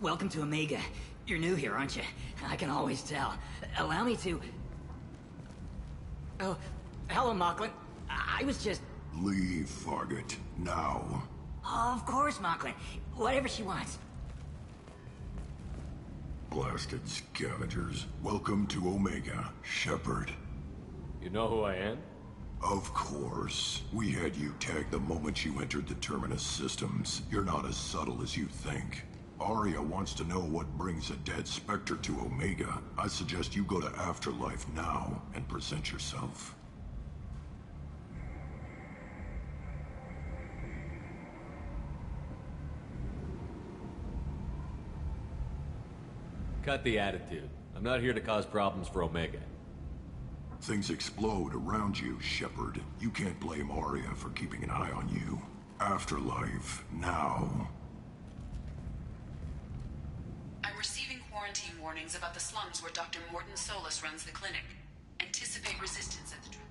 Welcome to Omega. You're new here, aren't you? I can always tell. Allow me to... Oh, hello, Mocklin. I was just... Leave, Fargate. Now. Of course, Mocklin. Whatever she wants. Blasted scavengers. Welcome to Omega, Shepard. You know who I am? Of course. We had you tagged the moment you entered the Terminus systems. You're not as subtle as you think. Arya wants to know what brings a dead Spectre to Omega. I suggest you go to Afterlife now and present yourself. Cut the attitude. I'm not here to cause problems for Omega. Things explode around you, Shepard. You can't blame Arya for keeping an eye on you. Afterlife, now. I'm receiving quarantine warnings about the slums where Dr. Morton Solus runs the clinic. Anticipate resistance at the trap.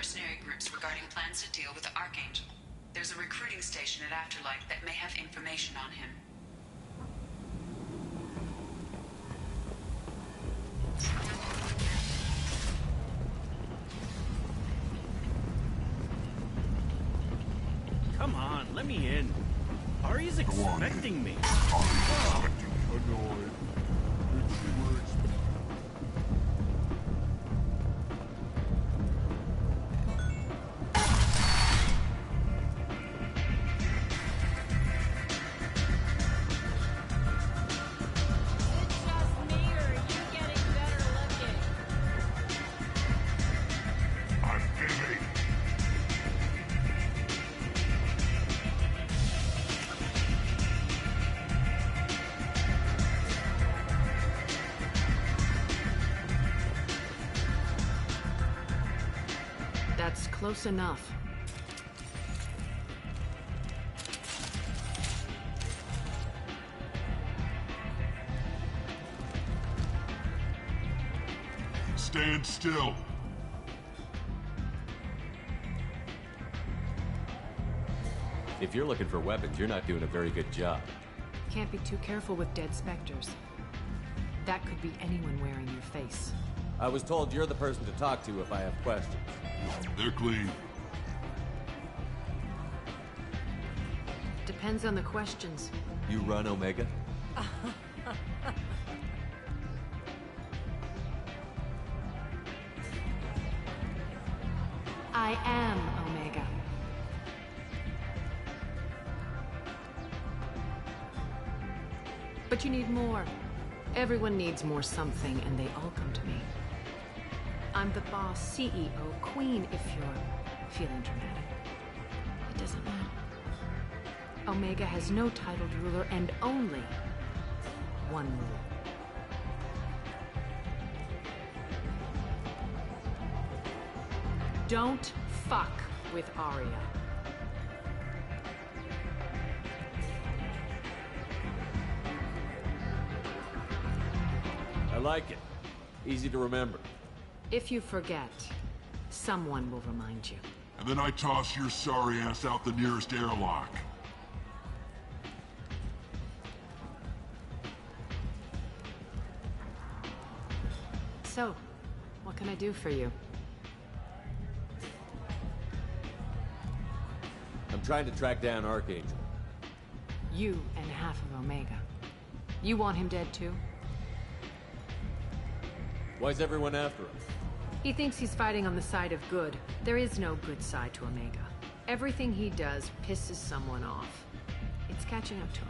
mercenary groups regarding plans to deal with the Archangel. There's a recruiting station at Afterlight that may have information on him. Come on, let me in. Ari's expecting me. That's close enough. Stand still. If you're looking for weapons, you're not doing a very good job. Can't be too careful with dead specters. That could be anyone wearing your face. I was told you're the person to talk to if I have questions. They're clean. Depends on the questions. You run Omega? I am Omega. But you need more. Everyone needs more something, and they all come to me. I'm the boss, CEO, queen, if you're feeling dramatic. It doesn't matter. Omega has no titled ruler and only one rule. Don't fuck with Aria. I like it. Easy to remember. If you forget, someone will remind you. And then I toss your sorry ass out the nearest airlock. So, what can I do for you? I'm trying to track down Archangel. You and half of Omega. You want him dead too? Why's everyone after him? He thinks he's fighting on the side of good. There is no good side to Omega. Everything he does pisses someone off. It's catching up to him.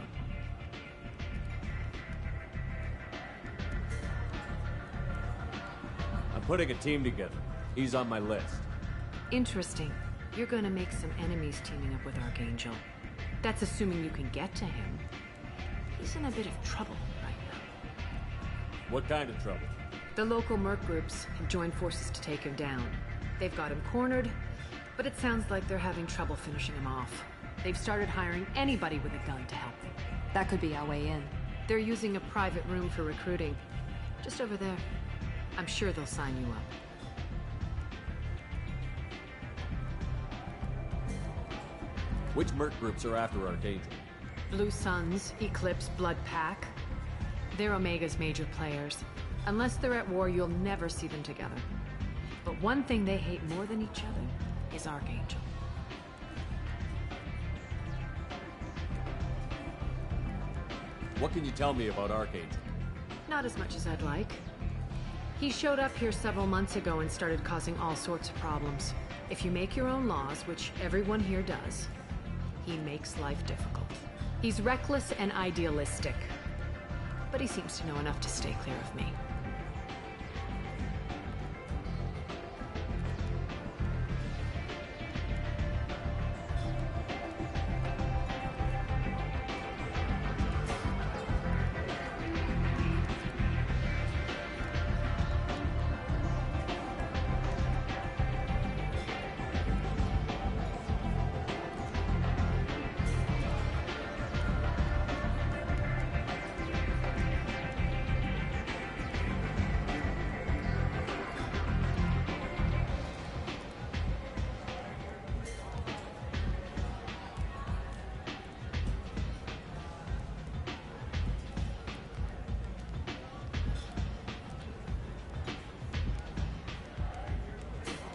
I'm putting a team together. He's on my list. Interesting. You're gonna make some enemies teaming up with Archangel. That's assuming you can get to him. He's in a bit of trouble right now. What kind of trouble? The local merc groups have joined forces to take him down. They've got him cornered, but it sounds like they're having trouble finishing him off. They've started hiring anybody with a gun to help them. That could be our way in. They're using a private room for recruiting. Just over there. I'm sure they'll sign you up. Which merc groups are after Archangel? Blue Suns, Eclipse, Blood Pack. They're Omega's major players. Unless they're at war, you'll never see them together. But one thing they hate more than each other is Archangel. What can you tell me about Archangel? Not as much as I'd like. He showed up here several months ago and started causing all sorts of problems. If you make your own laws, which everyone here does, he makes life difficult. He's reckless and idealistic. But he seems to know enough to stay clear of me.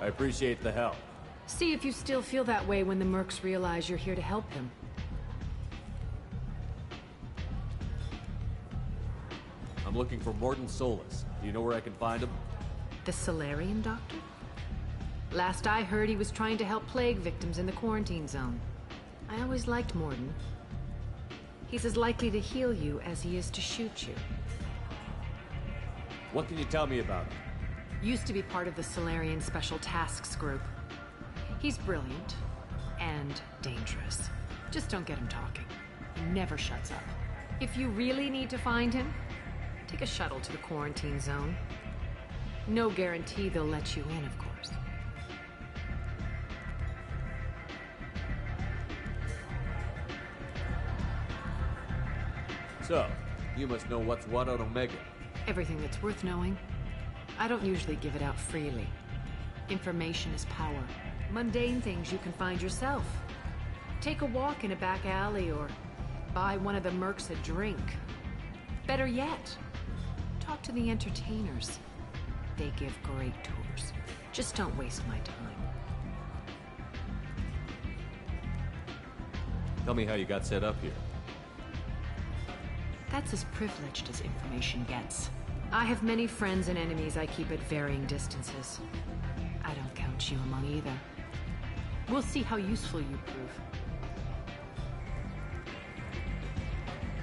I appreciate the help. See if you still feel that way when the mercs realize you're here to help them. I'm looking for Morton Solus. Do you know where I can find him? The Solarian doctor? Last I heard, he was trying to help plague victims in the quarantine zone. I always liked Morton. He's as likely to heal you as he is to shoot you. What can you tell me about him? Used to be part of the Solarian Special Tasks Group. He's brilliant and dangerous. Just don't get him talking. He never shuts up. If you really need to find him, take a shuttle to the quarantine zone. No guarantee they'll let you in, of course. So, you must know what's what on Omega. Everything that's worth knowing. I don't usually give it out freely. Information is power. Mundane things you can find yourself. Take a walk in a back alley or buy one of the mercs a drink. Better yet, talk to the entertainers. They give great tours. Just don't waste my time. Tell me how you got set up here. That's as privileged as information gets. I have many friends and enemies I keep at varying distances. I don't count you among either. We'll see how useful you prove.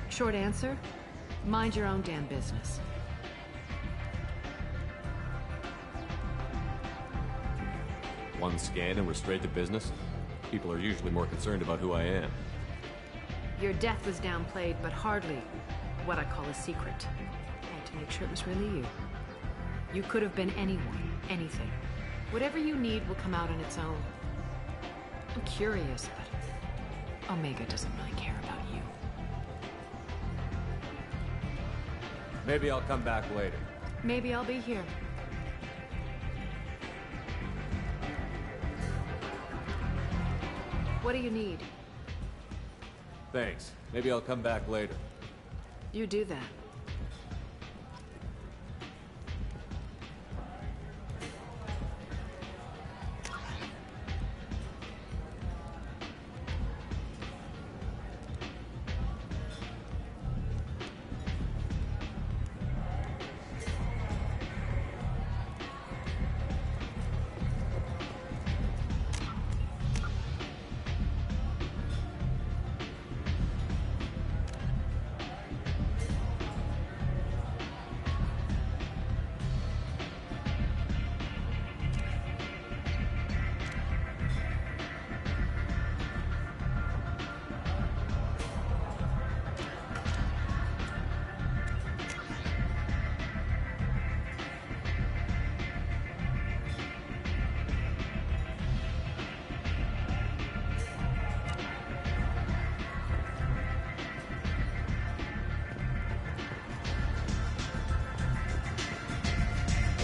Short answer, mind your own damn business. One scan and we're straight to business? People are usually more concerned about who I am. Your death was downplayed, but hardly what I call a secret. I had to make sure it was really you. You could have been anyone, anything. Whatever you need will come out on its own. I'm curious, but Omega doesn't really care about you. Maybe I'll come back later. Maybe I'll be here. What do you need? Thanks. Maybe I'll come back later. You do that.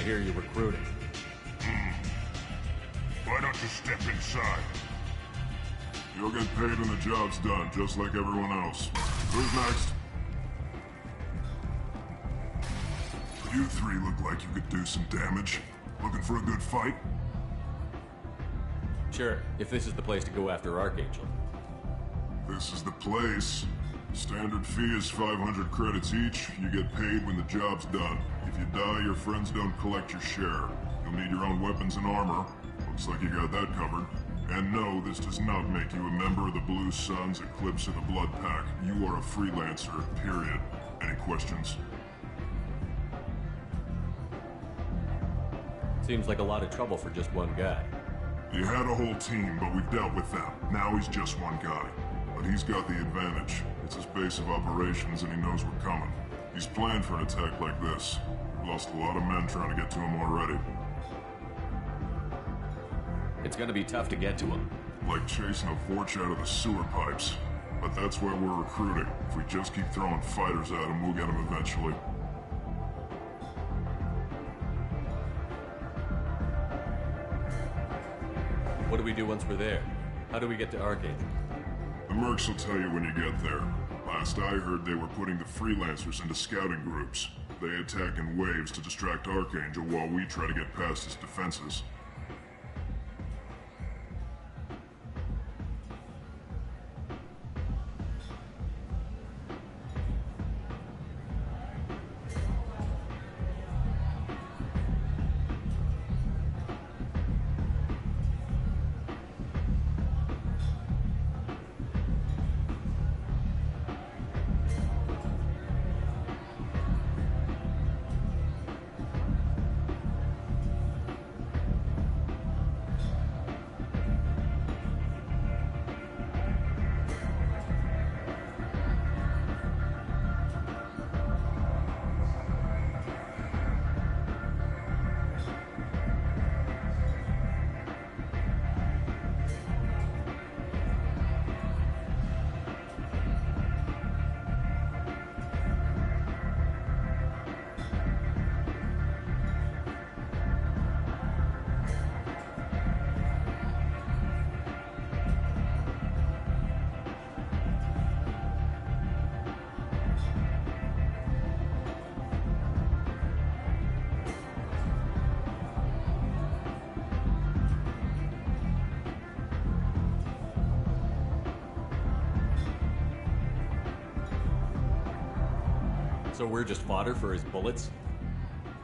I hear you're recruiting. Why don't you step inside? You'll get paid when the job's done, just like everyone else. Who's next? You three look like you could do some damage. Looking for a good fight? Sure, if this is the place to go after Archangel. This is the place. Standard fee is 500 credits each. You get paid when the job's done. If you die, your friends don't collect your share. You'll need your own weapons and armor. Looks like you got that covered. And no, this does not make you a member of the Blue Suns, Eclipse, or the Blood Pack. You are a freelancer, period. Any questions? Seems like a lot of trouble for just one guy. You had a whole team, but we've dealt with them. Now he's just one guy. But he's got the advantage. It's his base of operations and he knows we're coming. He's planned for an attack like this. Lost a lot of men trying to get to him already. It's gonna be tough to get to him. Like chasing a Vorch out of the sewer pipes. But that's where we're recruiting. If we just keep throwing fighters at him, we'll get him eventually. What do we do once we're there? How do we get to Archangel? The mercs will tell you when you get there. Last I heard, they were putting the freelancers into scouting groups. They attack in waves to distract Archangel while we try to get past his defenses. So we're just fodder for his bullets?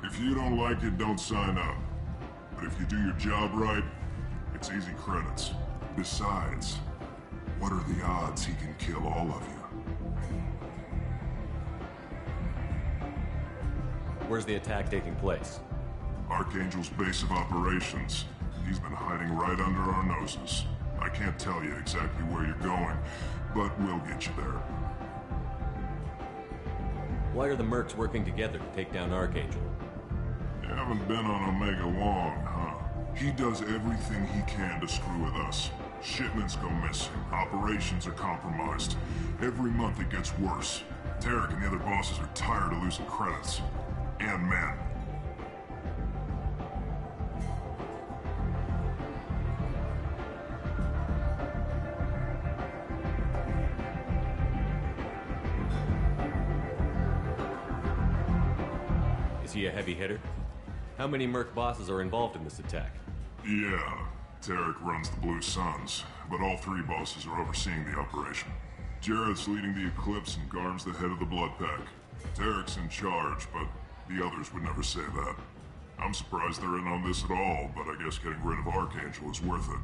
If you don't like it, don't sign up. But if you do your job right, it's easy credits. Besides, what are the odds he can kill all of you? Where's the attack taking place? Archangel's base of operations. He's been hiding right under our noses. I can't tell you exactly where you're going, but we'll get you there. Why are the mercs working together to take down Archangel? You haven't been on Omega long, huh? He does everything he can to screw with us. Shipments go missing. Operations are compromised. Every month it gets worse. Tarek and the other bosses are tired of losing credits. And men. Is he a heavy hitter? How many merc bosses are involved in this attack? Yeah, Tarek runs the Blue Suns, but all three bosses are overseeing the operation. Jared's leading the Eclipse and Garm's the head of the Blood Pack. Tarek's in charge, but the others would never say that. I'm surprised they're in on this at all, but I guess getting rid of Archangel is worth it.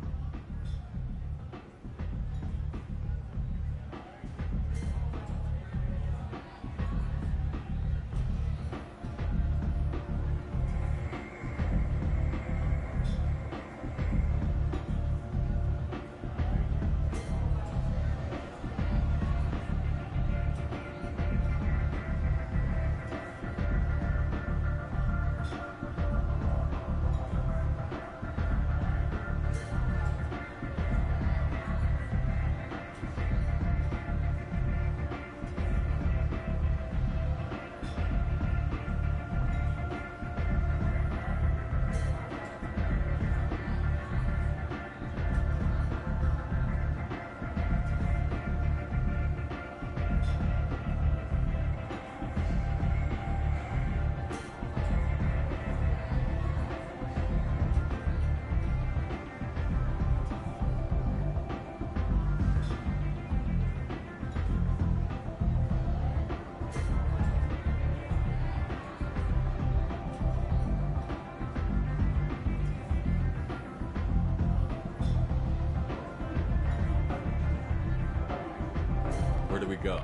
Where do we go?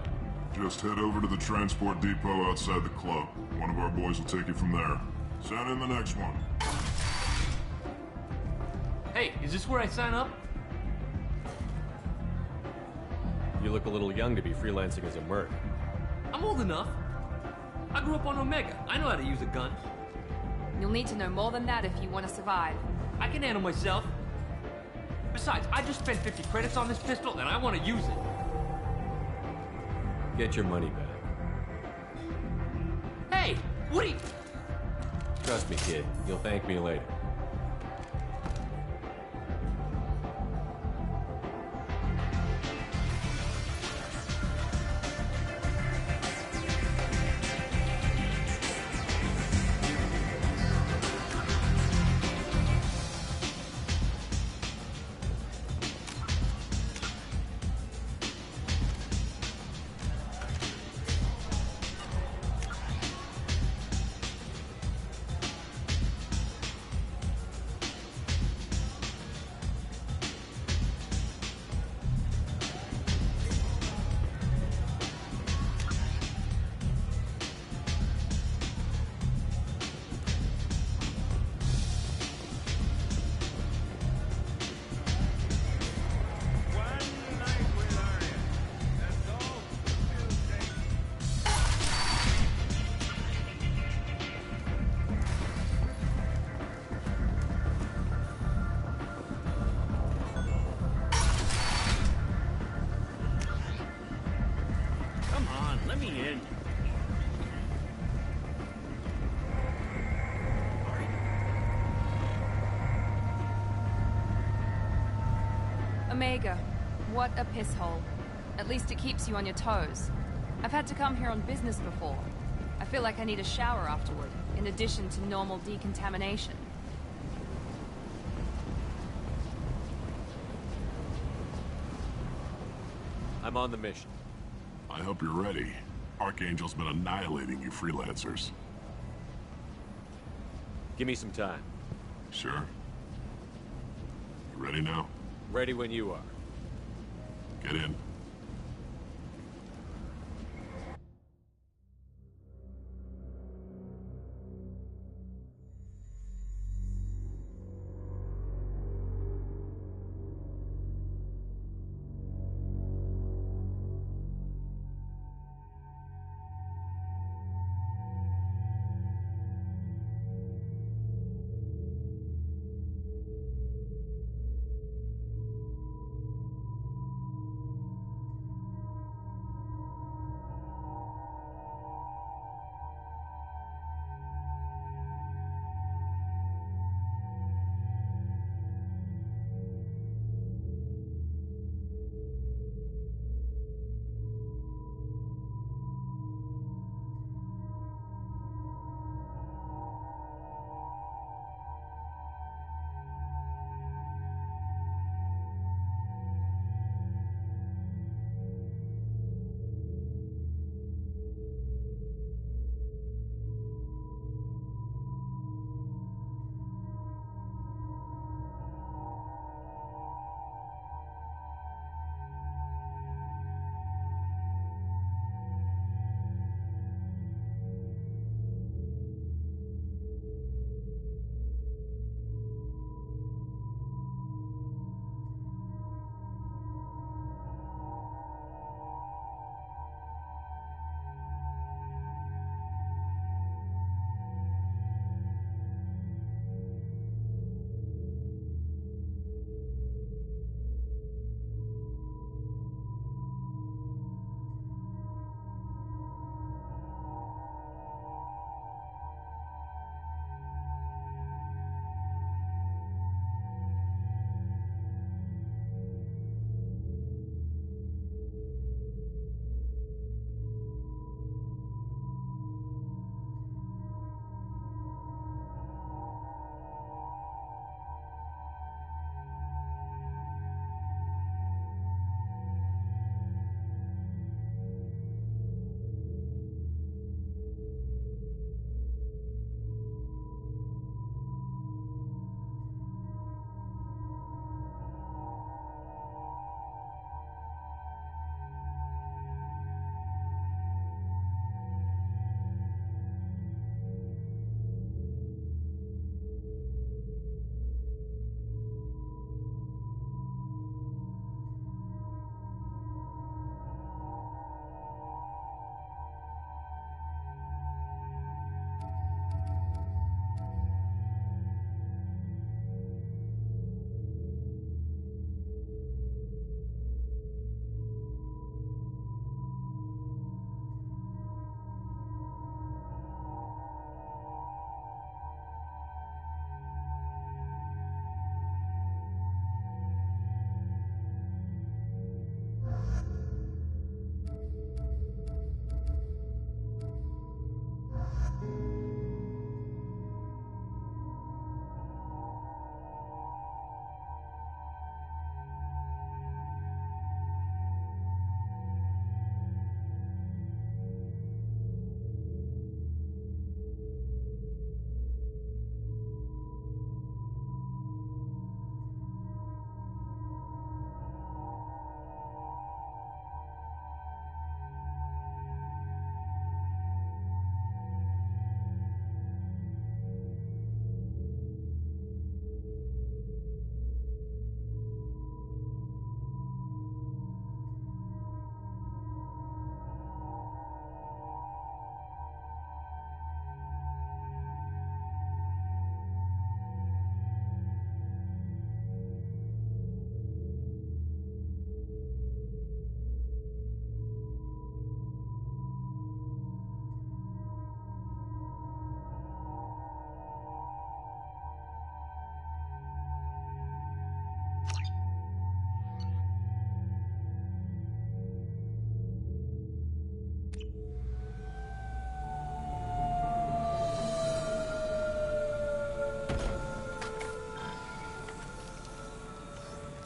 Just head over to the transport depot outside the club. One of our boys will take you from there. Send in the next one. Hey, is this where I sign up? You look a little young to be freelancing as a merc. I'm old enough. I grew up on Omega. I know how to use a gun. You'll need to know more than that if you want to survive. I can handle myself. Besides, I just spent 50 credits on this pistol and I want to use it. Get your money back. Hey, what are you... Trust me, kid. You'll thank me later. Omega, what a piss hole. At least it keeps you on your toes. I've had to come here on business before. I feel like I need a shower afterward, in addition to normal decontamination. I'm on the mission. I hope you're ready. Archangel's been annihilating you freelancers. Give me some time. Sure. You ready now? Ready when you are. Get in.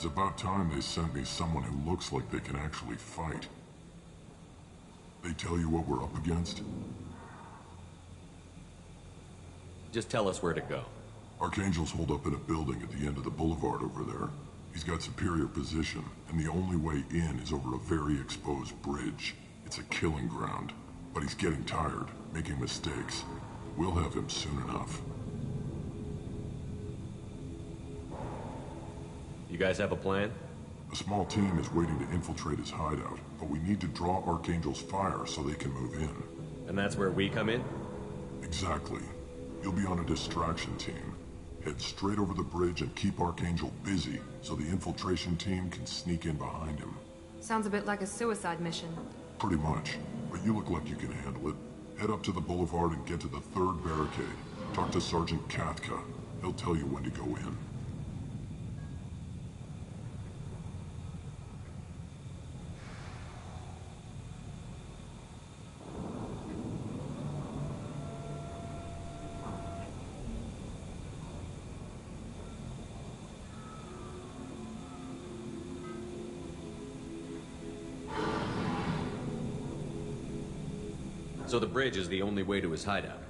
It's about time they sent me someone who looks like they can actually fight. They tell you what we're up against? Just tell us where to go. Archangel's holed up in a building at the end of the boulevard over there. He's got superior position, and the only way in is over a very exposed bridge. It's a killing ground. But he's getting tired, making mistakes. We'll have him soon enough. You guys have a plan? A small team is waiting to infiltrate his hideout, but we need to draw Archangel's fire so they can move in. And that's where we come in? Exactly. You'll be on a distraction team. Head straight over the bridge and keep Archangel busy so the infiltration team can sneak in behind him. Sounds a bit like a suicide mission. Pretty much, but you look like you can handle it. Head up to the boulevard and get to the 3rd barricade. Talk to Sergeant Katka. He'll tell you when to go in. So the bridge is the only way to his hideout?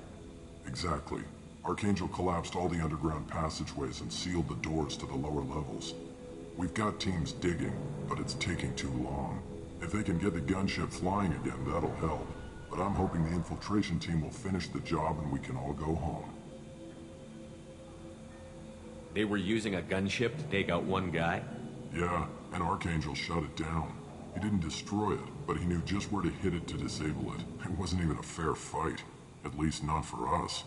Exactly. Archangel collapsed all the underground passageways and sealed the doors to the lower levels. We've got teams digging, but it's taking too long. If they can get the gunship flying again, that'll help. But I'm hoping the infiltration team will finish the job and we can all go home. They were using a gunship to take out one guy? Yeah, and Archangel shut it down. He didn't destroy it, but he knew just where to hit it to disable it. It wasn't even a fair fight. At least not for us.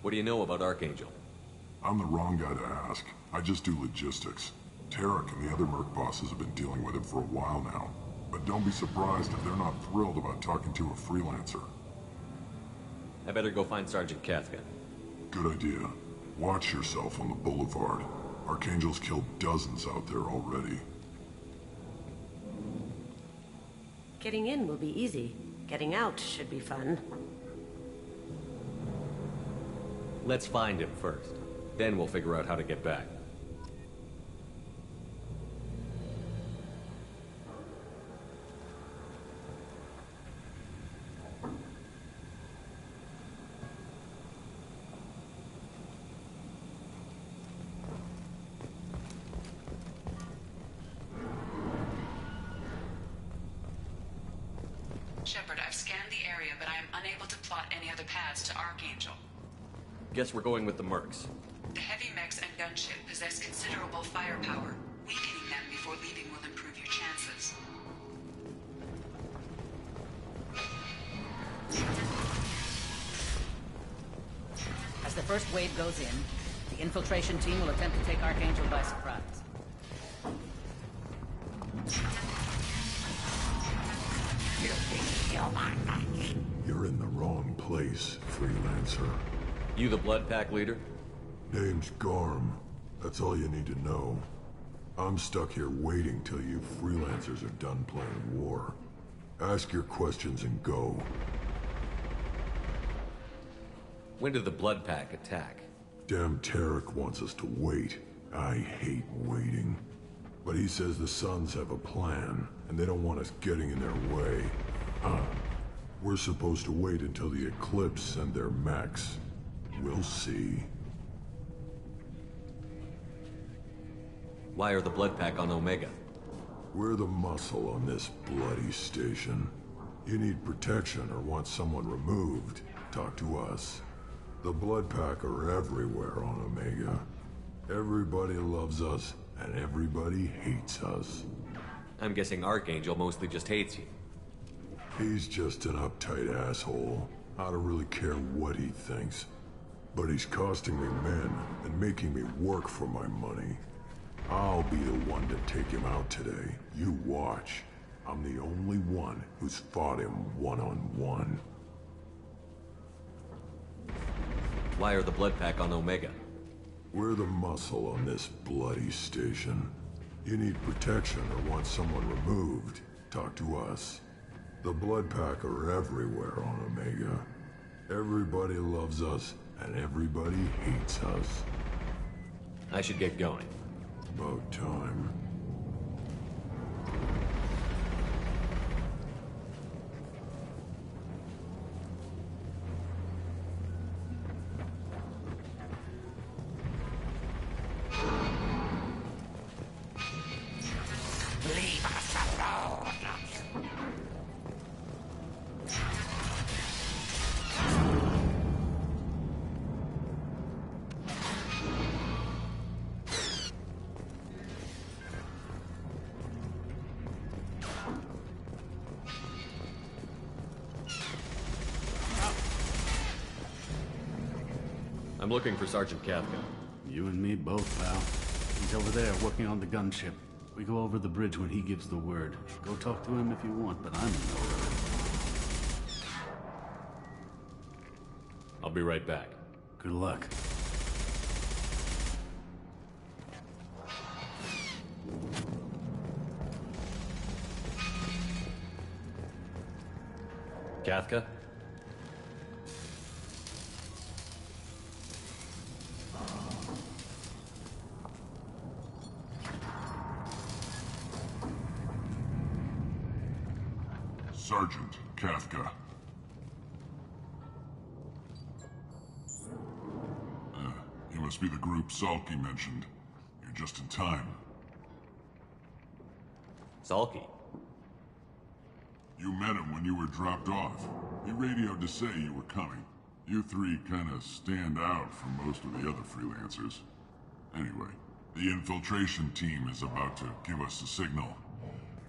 What do you know about Archangel? I'm the wrong guy to ask. I just do logistics. Tarek and the other merc bosses have been dealing with him for a while now. But don't be surprised if they're not thrilled about talking to a freelancer. I better go find Sergeant Katka. Good idea. Watch yourself on the boulevard. Archangel's killed dozens out there already. Getting in will be easy. Getting out should be fun. Let's find him first. Then we'll figure out how to get back. Shepard, I've scanned the area, but I am unable to plot any other paths to Archangel. Guess we're going with the mercs. The heavy mechs and gunship possess considerable firepower. Weakening them before leaving will improve your chances. As the first wave goes in, the infiltration team will attempt to take Archangel by surprise. You're in the wrong place, freelancer. You the Blood Pack leader? Name's Garm. That's all you need to know. I'm stuck here waiting till you freelancers are done playing war. Ask your questions and go. When did the Blood Pack attack? Damn Tarek wants us to wait. I hate waiting. But he says the Suns have a plan, and they don't want us getting in their way. We're supposed to wait until the Eclipse send their mechs. We'll see. Why are the Blood Pack on Omega? We're the muscle on this bloody station. You need protection or want someone removed, talk to us. The Blood Pack are everywhere on Omega. Everybody loves us, and everybody hates us. I'm guessing Archangel mostly just hates you. He's just an uptight asshole. I don't really care what he thinks. But he's costing me men and making me work for my money. I'll be the one to take him out today. You watch. I'm the only one who's fought him one-on-one. Why are the Blood Pack on Omega? We're the muscle on this bloody station. You need protection or want someone removed, talk to us. The Blood Pack are everywhere on Omega. Everybody loves us, and everybody hates us. I should get going. About time. I'm looking for Sergeant Kafka. You and me both, pal. He's over there working on the gunship. We go over the bridge when he gives the word. Go talk to him if you want, but I'm in no hurry. I'll be right back. Good luck. Kafka? Sergeant Kafka. You must be the group Salky mentioned. You're just in time. Salky? You met him when you were dropped off. He radioed to say you were coming. You three kinda stand out from most of the other freelancers. Anyway, the infiltration team is about to give us a signal.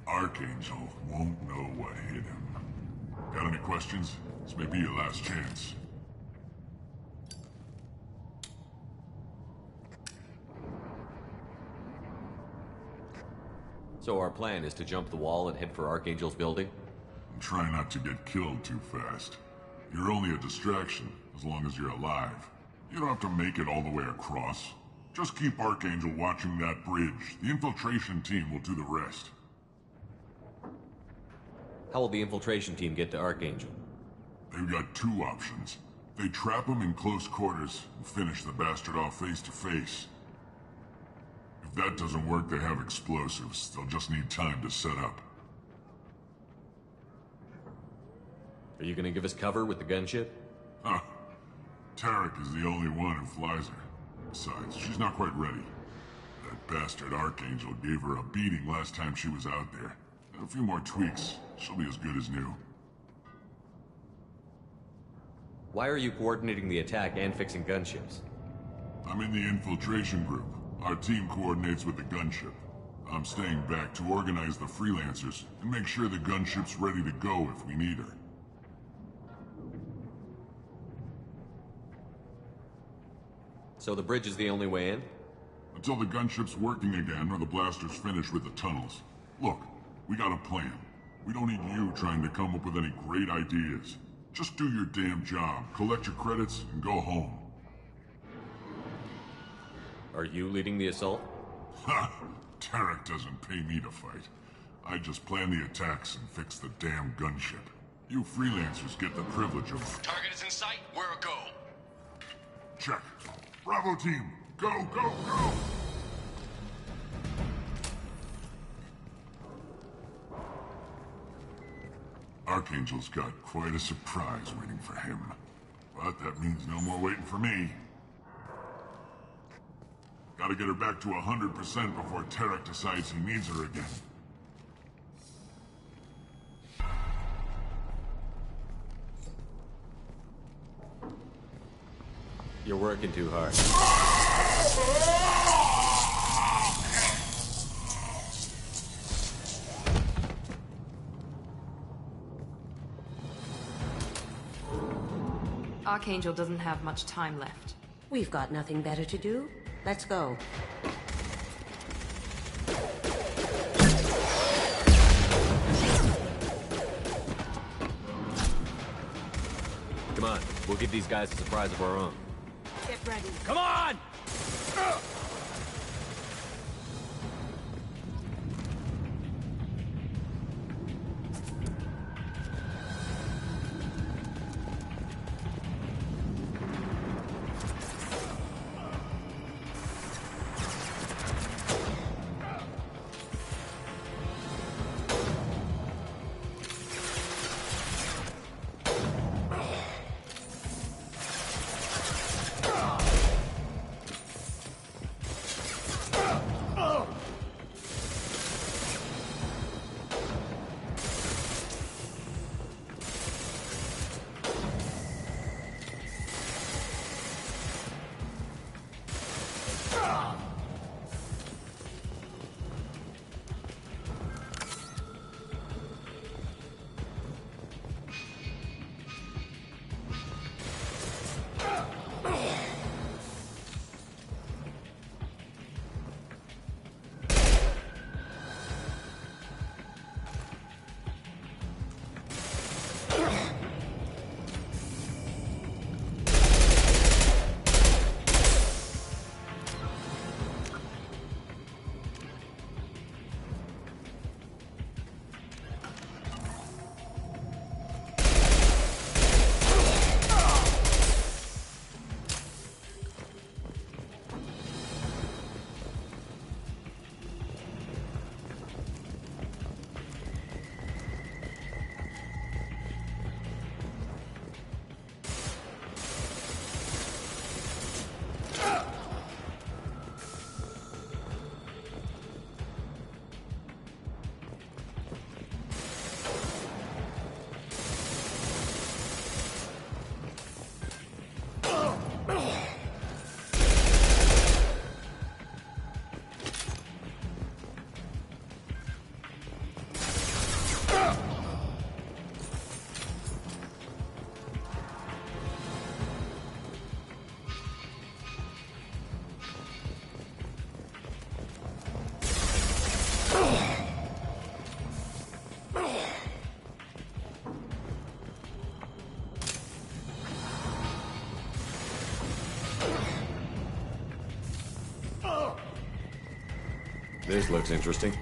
Archangel won't know what hit him. Got any questions? This may be your last chance. So our plan is to jump the wall and head for Archangel's building? And try not to get killed too fast. You're only a distraction, as long as you're alive. You don't have to make it all the way across. Just keep Archangel watching that bridge. The infiltration team will do the rest. How will the infiltration team get to Archangel? They've got two options. They trap him in close quarters and finish the bastard off face to face. If that doesn't work, they have explosives. They'll just need time to set up. Are you gonna give us cover with the gunship? Huh. Tarek is the only one who flies her. Besides, she's not quite ready. That bastard Archangel gave her a beating last time she was out there. A few more tweaks, she'll be as good as new. Why are you coordinating the attack and fixing gunships? I'm in the infiltration group. Our team coordinates with the gunship. I'm staying back to organize the freelancers and make sure the gunship's ready to go if we need her. So the bridge is the only way in? Until the gunship's working again or the blasters finish with the tunnels. Look, we got a plan. We don't need you trying to come up with any great ideas. Just do your damn job, collect your credits, and go home. Are you leading the assault? Ha! Tarek doesn't pay me to fight. I just plan the attacks and fix the damn gunship. You freelancers get the privilege of... Target is in sight. We're a go. Check. Bravo team, go, go, go! Archangel's got quite a surprise waiting for him. But that means no more waiting for me. Gotta get her back to 100% before Tarek decides he needs her again. You're working too hard. Archangel doesn't have much time left. We've got nothing better to do. Let's go. Come on, we'll give these guys a surprise of our own. Get ready. Come on! This looks interesting.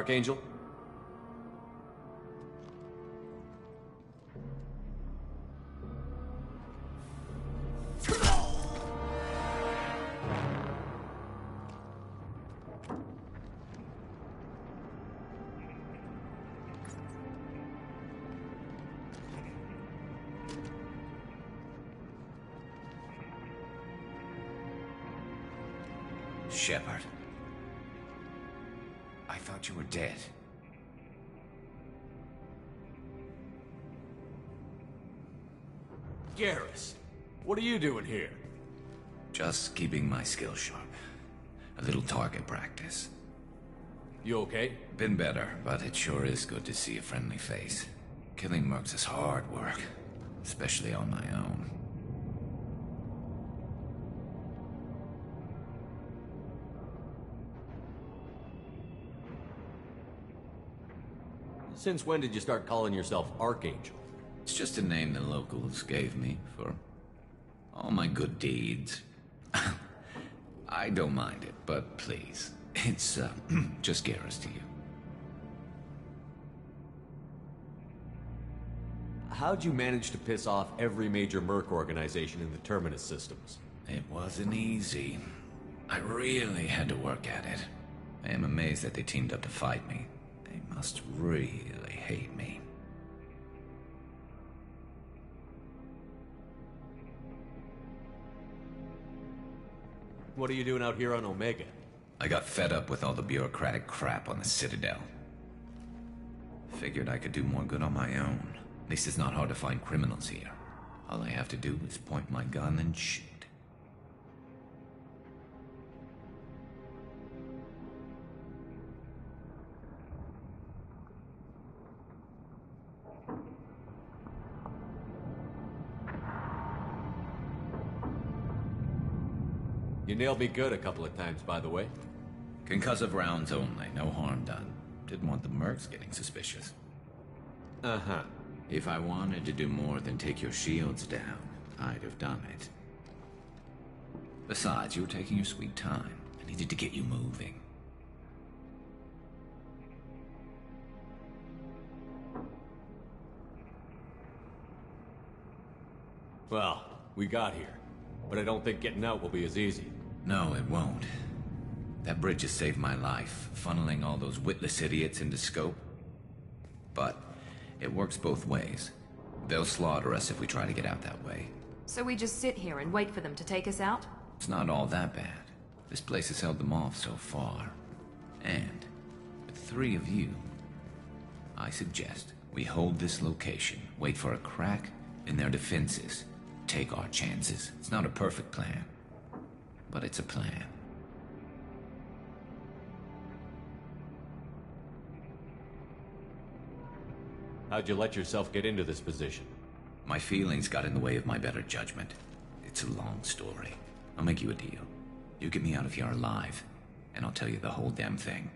Archangel? Shepard. I thought you were dead. Garrus, what are you doing here? Just keeping my skills sharp. A little target practice. You okay? Been better, but it sure is good to see a friendly face. Killing mercs is hard work, especially on my own. Since when did you start calling yourself Archangel? It's just a name the locals gave me for all my good deeds. I don't mind it, but please, it's just Garrus to you. How'd you manage to piss off every major merc organization in the Terminus systems? It wasn't easy. I really had to work at it. I am amazed that they teamed up to fight me. They must really hate me. What are you doing out here on Omega? I got fed up with all the bureaucratic crap on the Citadel. Figured I could do more good on my own. At least it's not hard to find criminals here. All I have to do is point my gun and shoot. You nailed me good a couple of times, by the way. Concussive rounds only, no harm done. Didn't want the mercs getting suspicious. Uh-huh. If I wanted to do more than take your shields down, I'd have done it. Besides, you were taking your sweet time. I needed to get you moving. Well, we got here. But I don't think getting out will be as easy. No, it won't. That bridge has saved my life, funneling all those witless idiots into scope. But it works both ways. They'll slaughter us if we try to get out that way. So we just sit here and wait for them to take us out? It's not all that bad. This place has held them off so far. And with 3 of you, I suggest we hold this location, wait for a crack in their defenses, take our chances. It's not a perfect plan, but it's a plan. How'd you let yourself get into this position? My feelings got in the way of my better judgment. It's a long story. I'll make you a deal. You get me out of here alive, and I'll tell you the whole damn thing.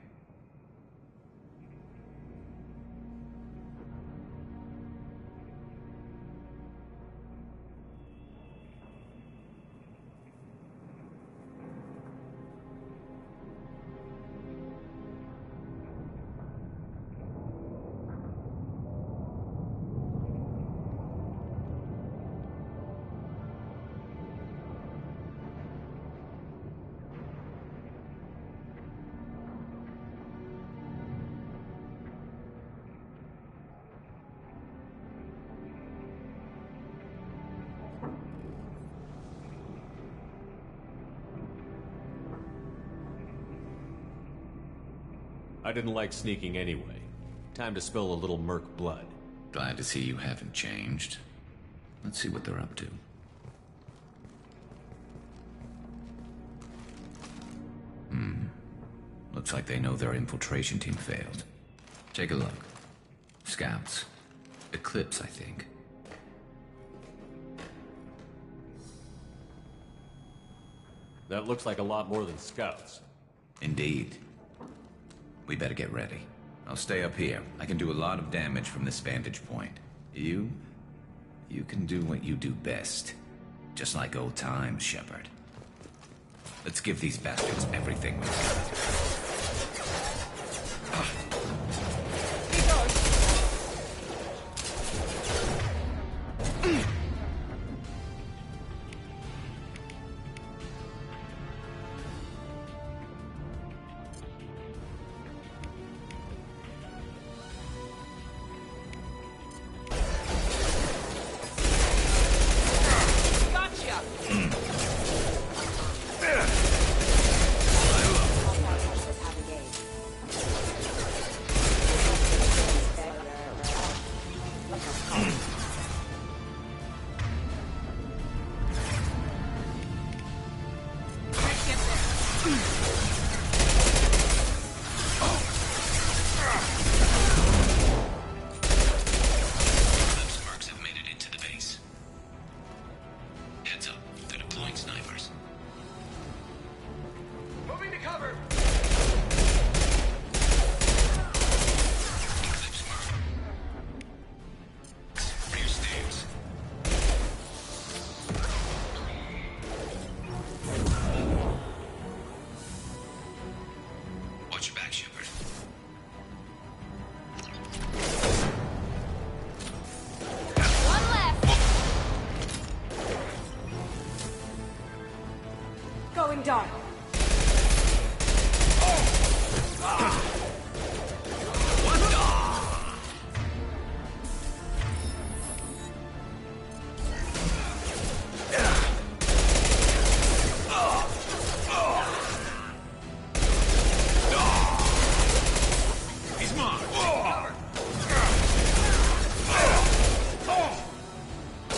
I didn't like sneaking anyway. Time to spill a little merc blood. Glad to see you haven't changed. Let's see what they're up to. Looks like they know their infiltration team failed. Take a look. Scouts. Eclipse, I think. That looks like a lot more than scouts. Indeed. We better get ready. I'll stay up here. I can do a lot of damage from this vantage point. You can do what you do best. Just like old times, Shepard. Let's give these bastards everything we've got. dark.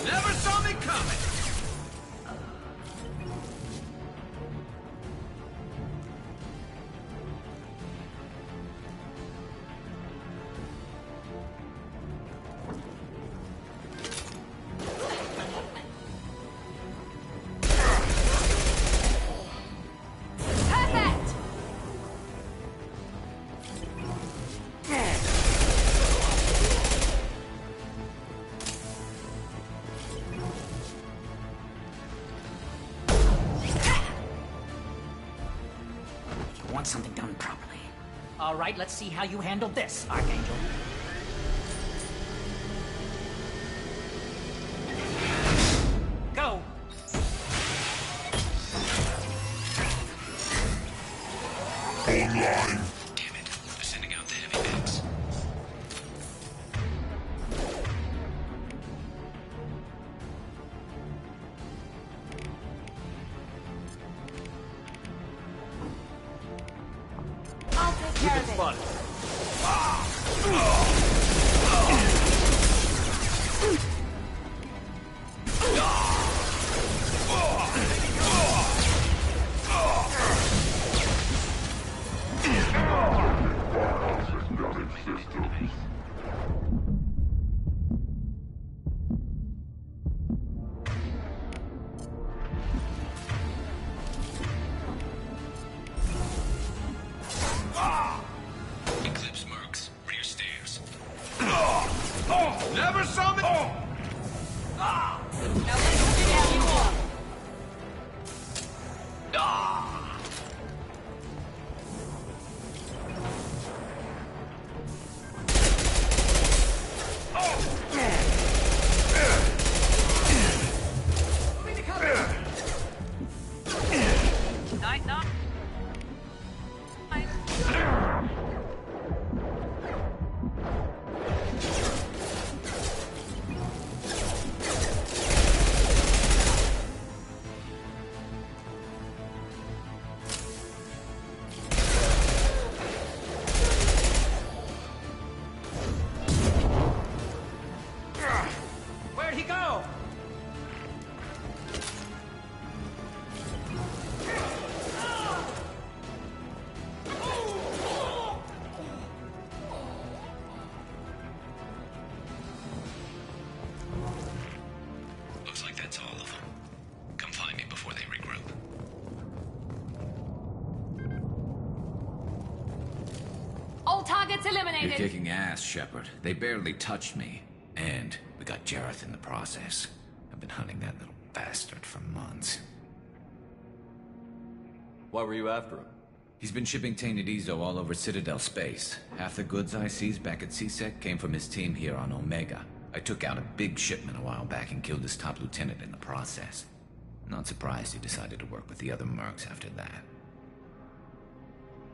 Never saw me coming! Perfect! You want something done properly. All right, let's see how you handle this, Archangel. Go! Online. Damn it. They're sending out the heavy mix. I'll take care of it. Spotted. Eclipse mercs, rear stairs. Never saw me. Now let's get you up. Night, night. Where'd he go? Looks like that's all of them. Come find me before they regroup. All targets You're eliminated. kicking ass, Shepard. They barely touched me. And we got Jareth in the process. I've been hunting that little bastard for months. Why were you after him? He's been shipping tainted Ezo all over Citadel space. Half the goods I seized back at CSEC came from his team here on Omega. I took out a big shipment a while back and killed his top lieutenant in the process. Not surprised he decided to work with the other mercs after that.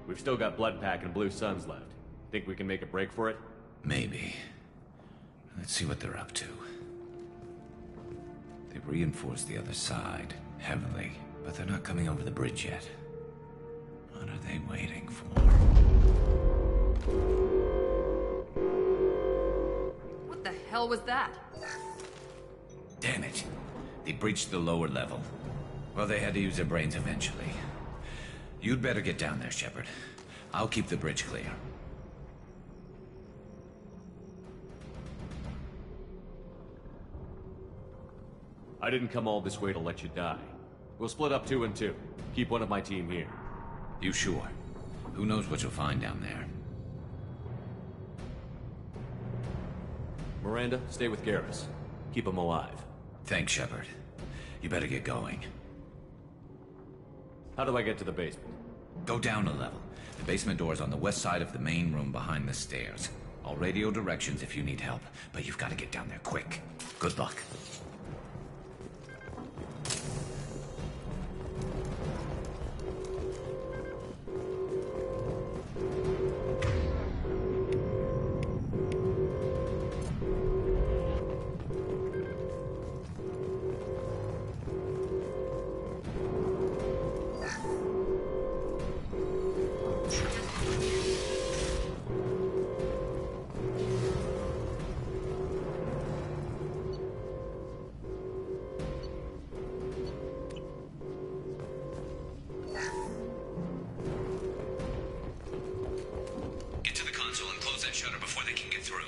We've still got Bloodpack and Blue Suns left. Think we can make a break for it? Maybe. Let's see what they're up to. They've reinforced the other side, heavily, but they're not coming over the bridge yet. What are they waiting for? What the hell was that? Damn it. They breached the lower level. Well, they had to use their brains eventually. You'd better get down there, Shepard. I'll keep the bridge clear. I didn't come all this way to let you die. We'll split up 2 and 2. Keep one of my team here. You sure? Who knows what you'll find down there? Miranda, stay with Garrus. Keep him alive. Thanks, Shepard. You better get going. How do I get to the basement? Go down a level. The basement door's on the west side of the main room behind the stairs. I'll radio directions if you need help, but you've got to get down there quick. Good luck. shutter before they can get through.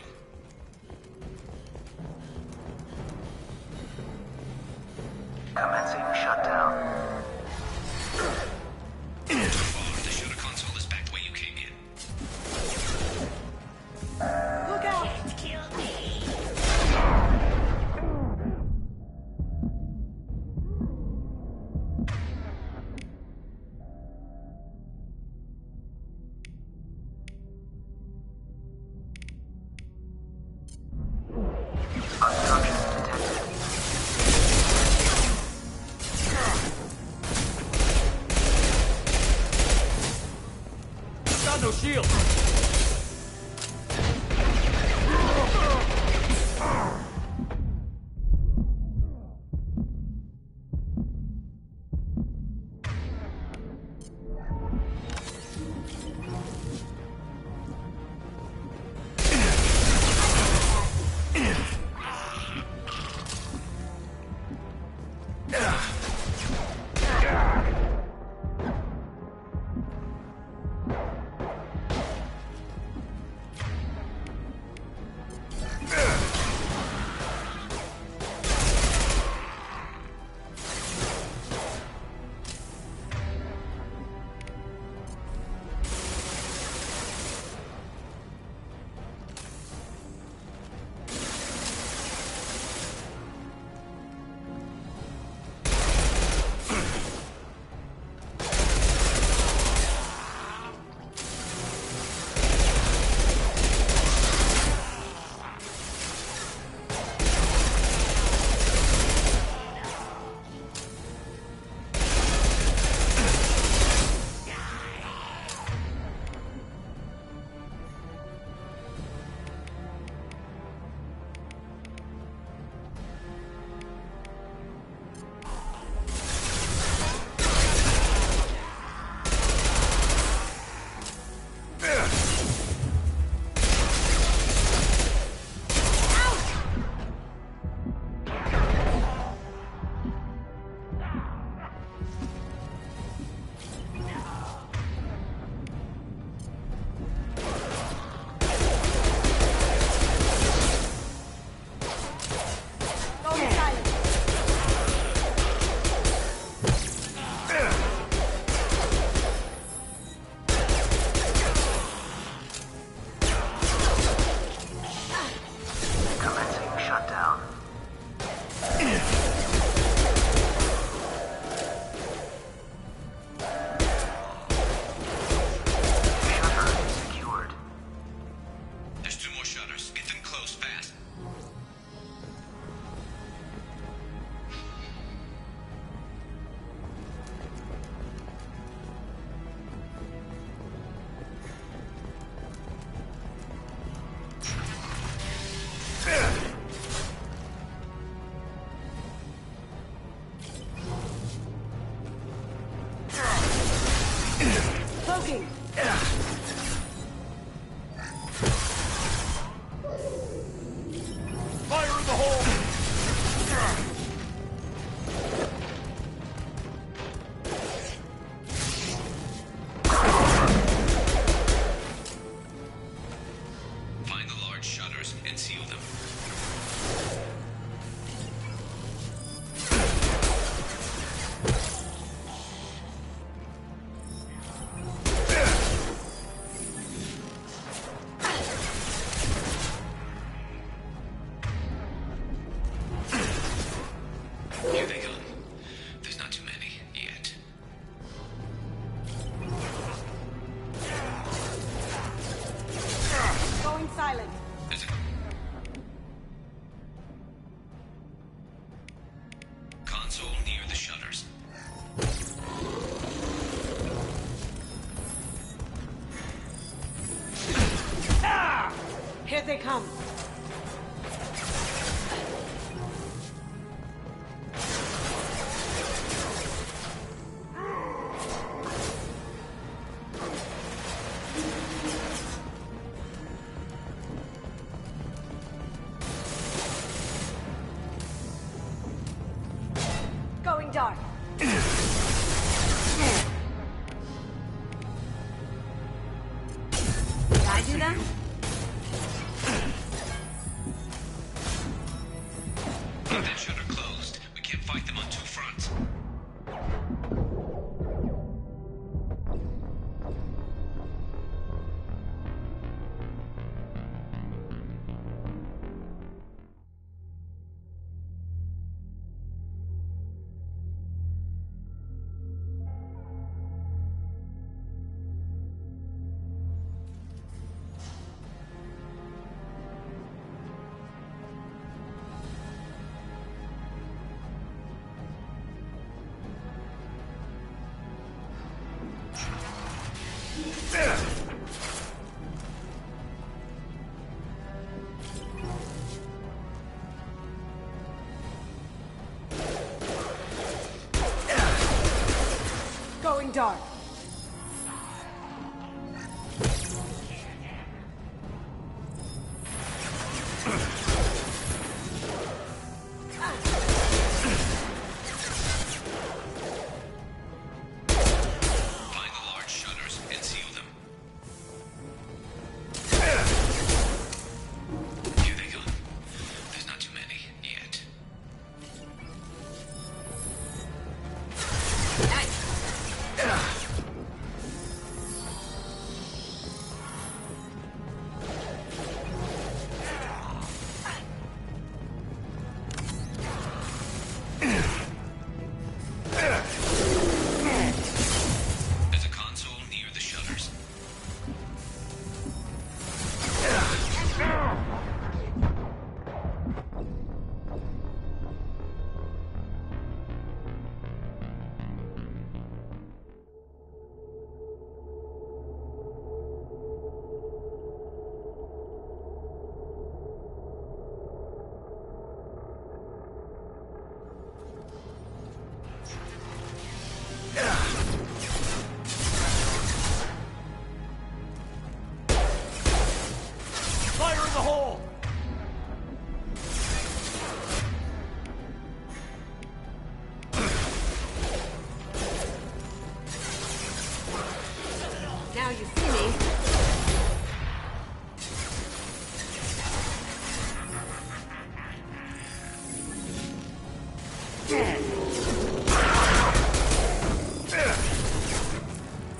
Commencing shutdown. So far, the shutter console is back the way you came in. Look out! Kill me! Got no shield! Cloaking! Fire in the hole! Find the large shutters and seal them. Here they come. There's not too many yet. Going silent. There's a console near the shutters. Here they come. Going dark. Did I do that? That shutter closed. We can't fight them on two fronts. Going dark. Find the large shutters and seal them. Here they come. There's not too many yet. There's a console near the shutters. Fire in the hole! Now you see me.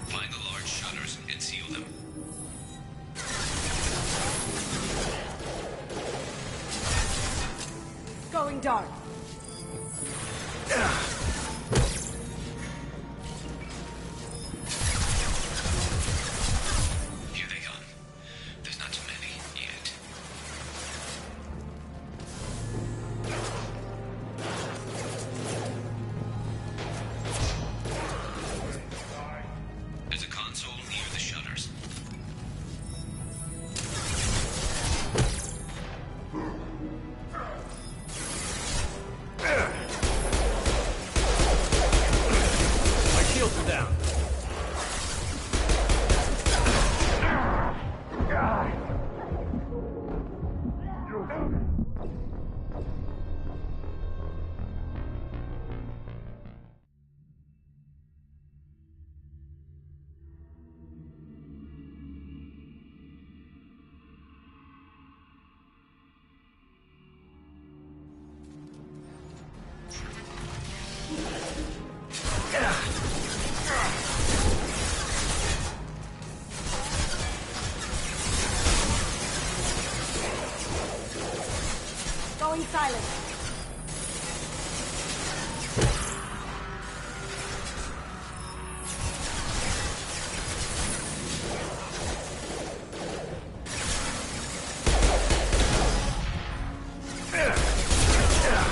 Find the large shutters and seal them. Going dark. Here they come. There's not too many yet. There's a console near the shutters. My shields are down. Going silent.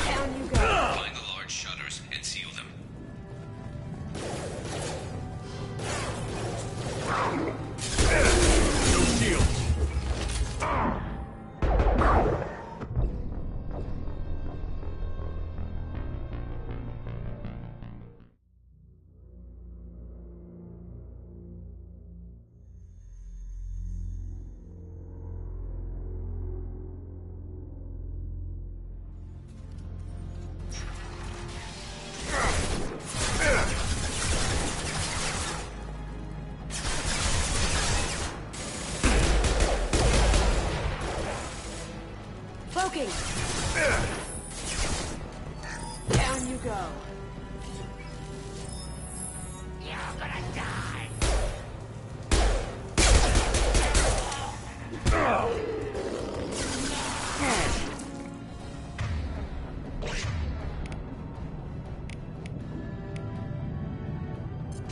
Down you go. Find the large shutters and seal them. No shields. Cloaking. Down you go. You're gonna die!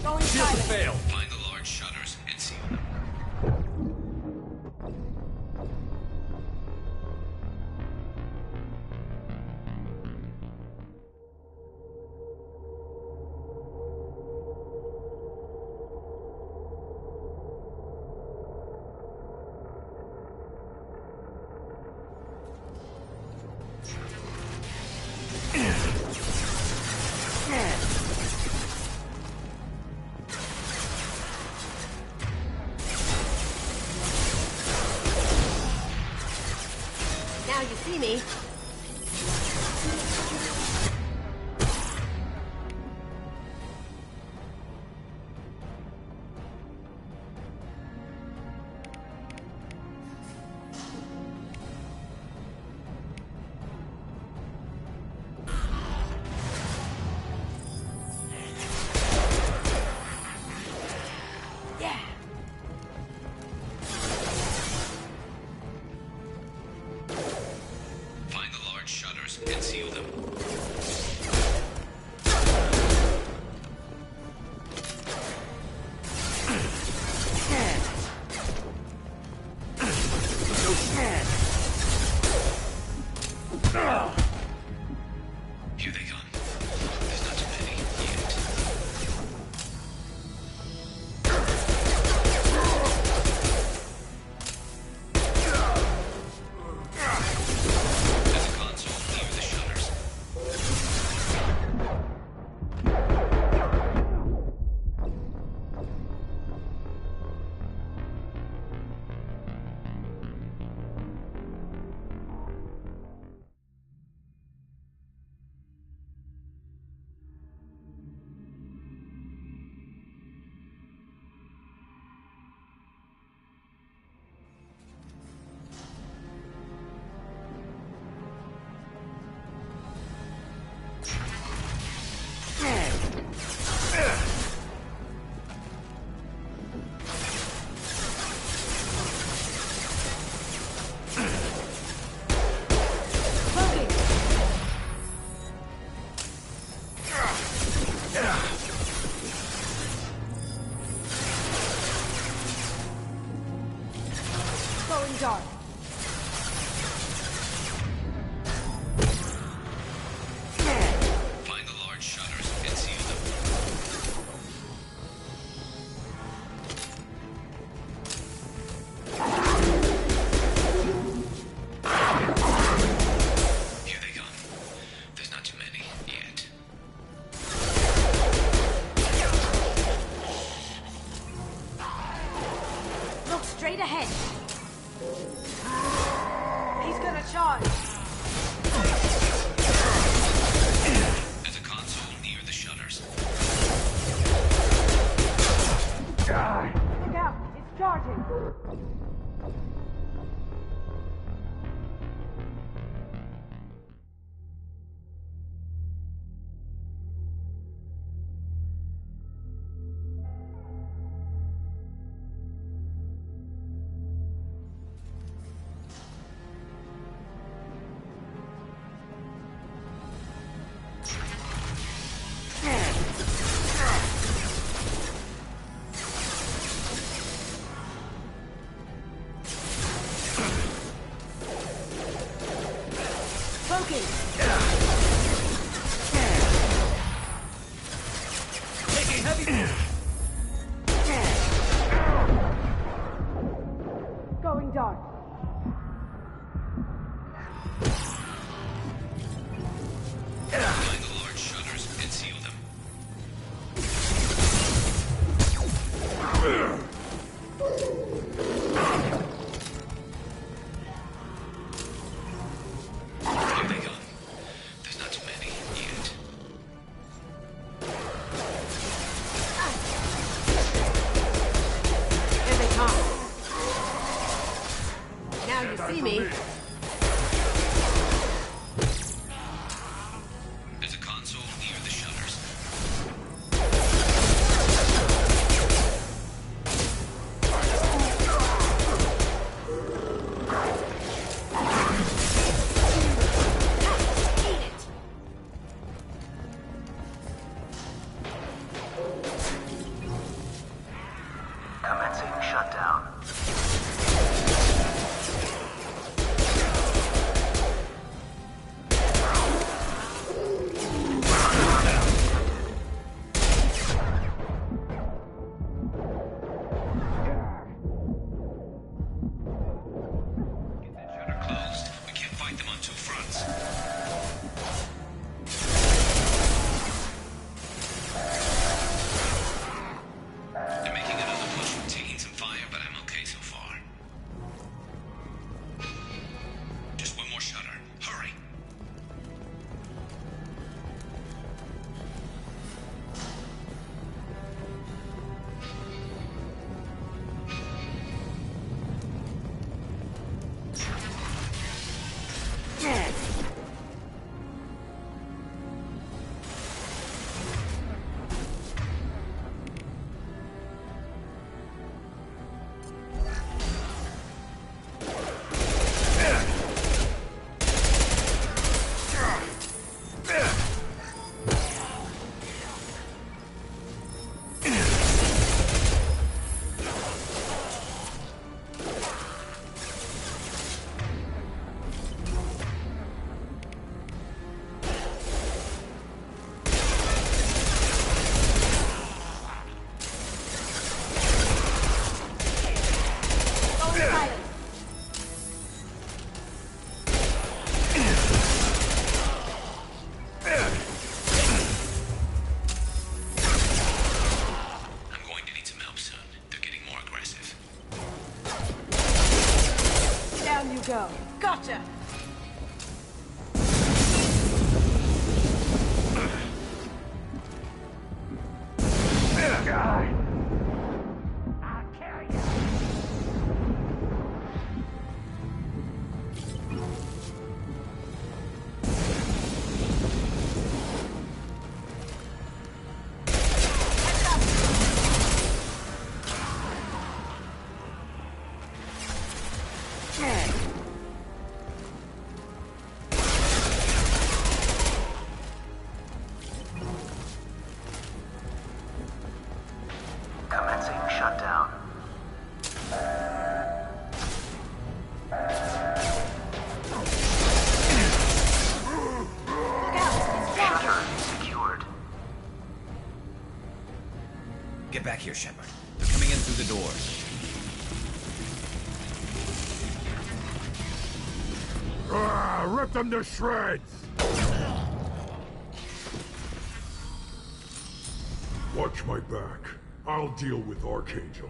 Going Shield silent. failed. Find the large shutters and seal them. Now you see me. Yeah. Find the large shutters and seal them. Here they come. There's not too many yet. There's a console near the shutters. Going dark. Find the large shutters and seal them. Here they come. There's not too many yet. Look straight ahead. He's gonna charge. There's a console near the shutters. Look out. It's charging. Smoking. Taking heavy. Going dark. Find the large shutters and seal them. Here they come. There's not too many yet. Here they come. Now you see me. There's a console you go. Gotcha! Commencing shutdown. Shutter secured. Get back here, Shepard. They're coming in through the doors. Rip them to shreds! Watch my back. I'll deal with Archangel.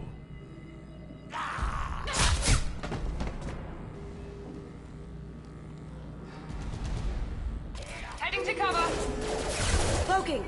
Heading to cover. Cloaking!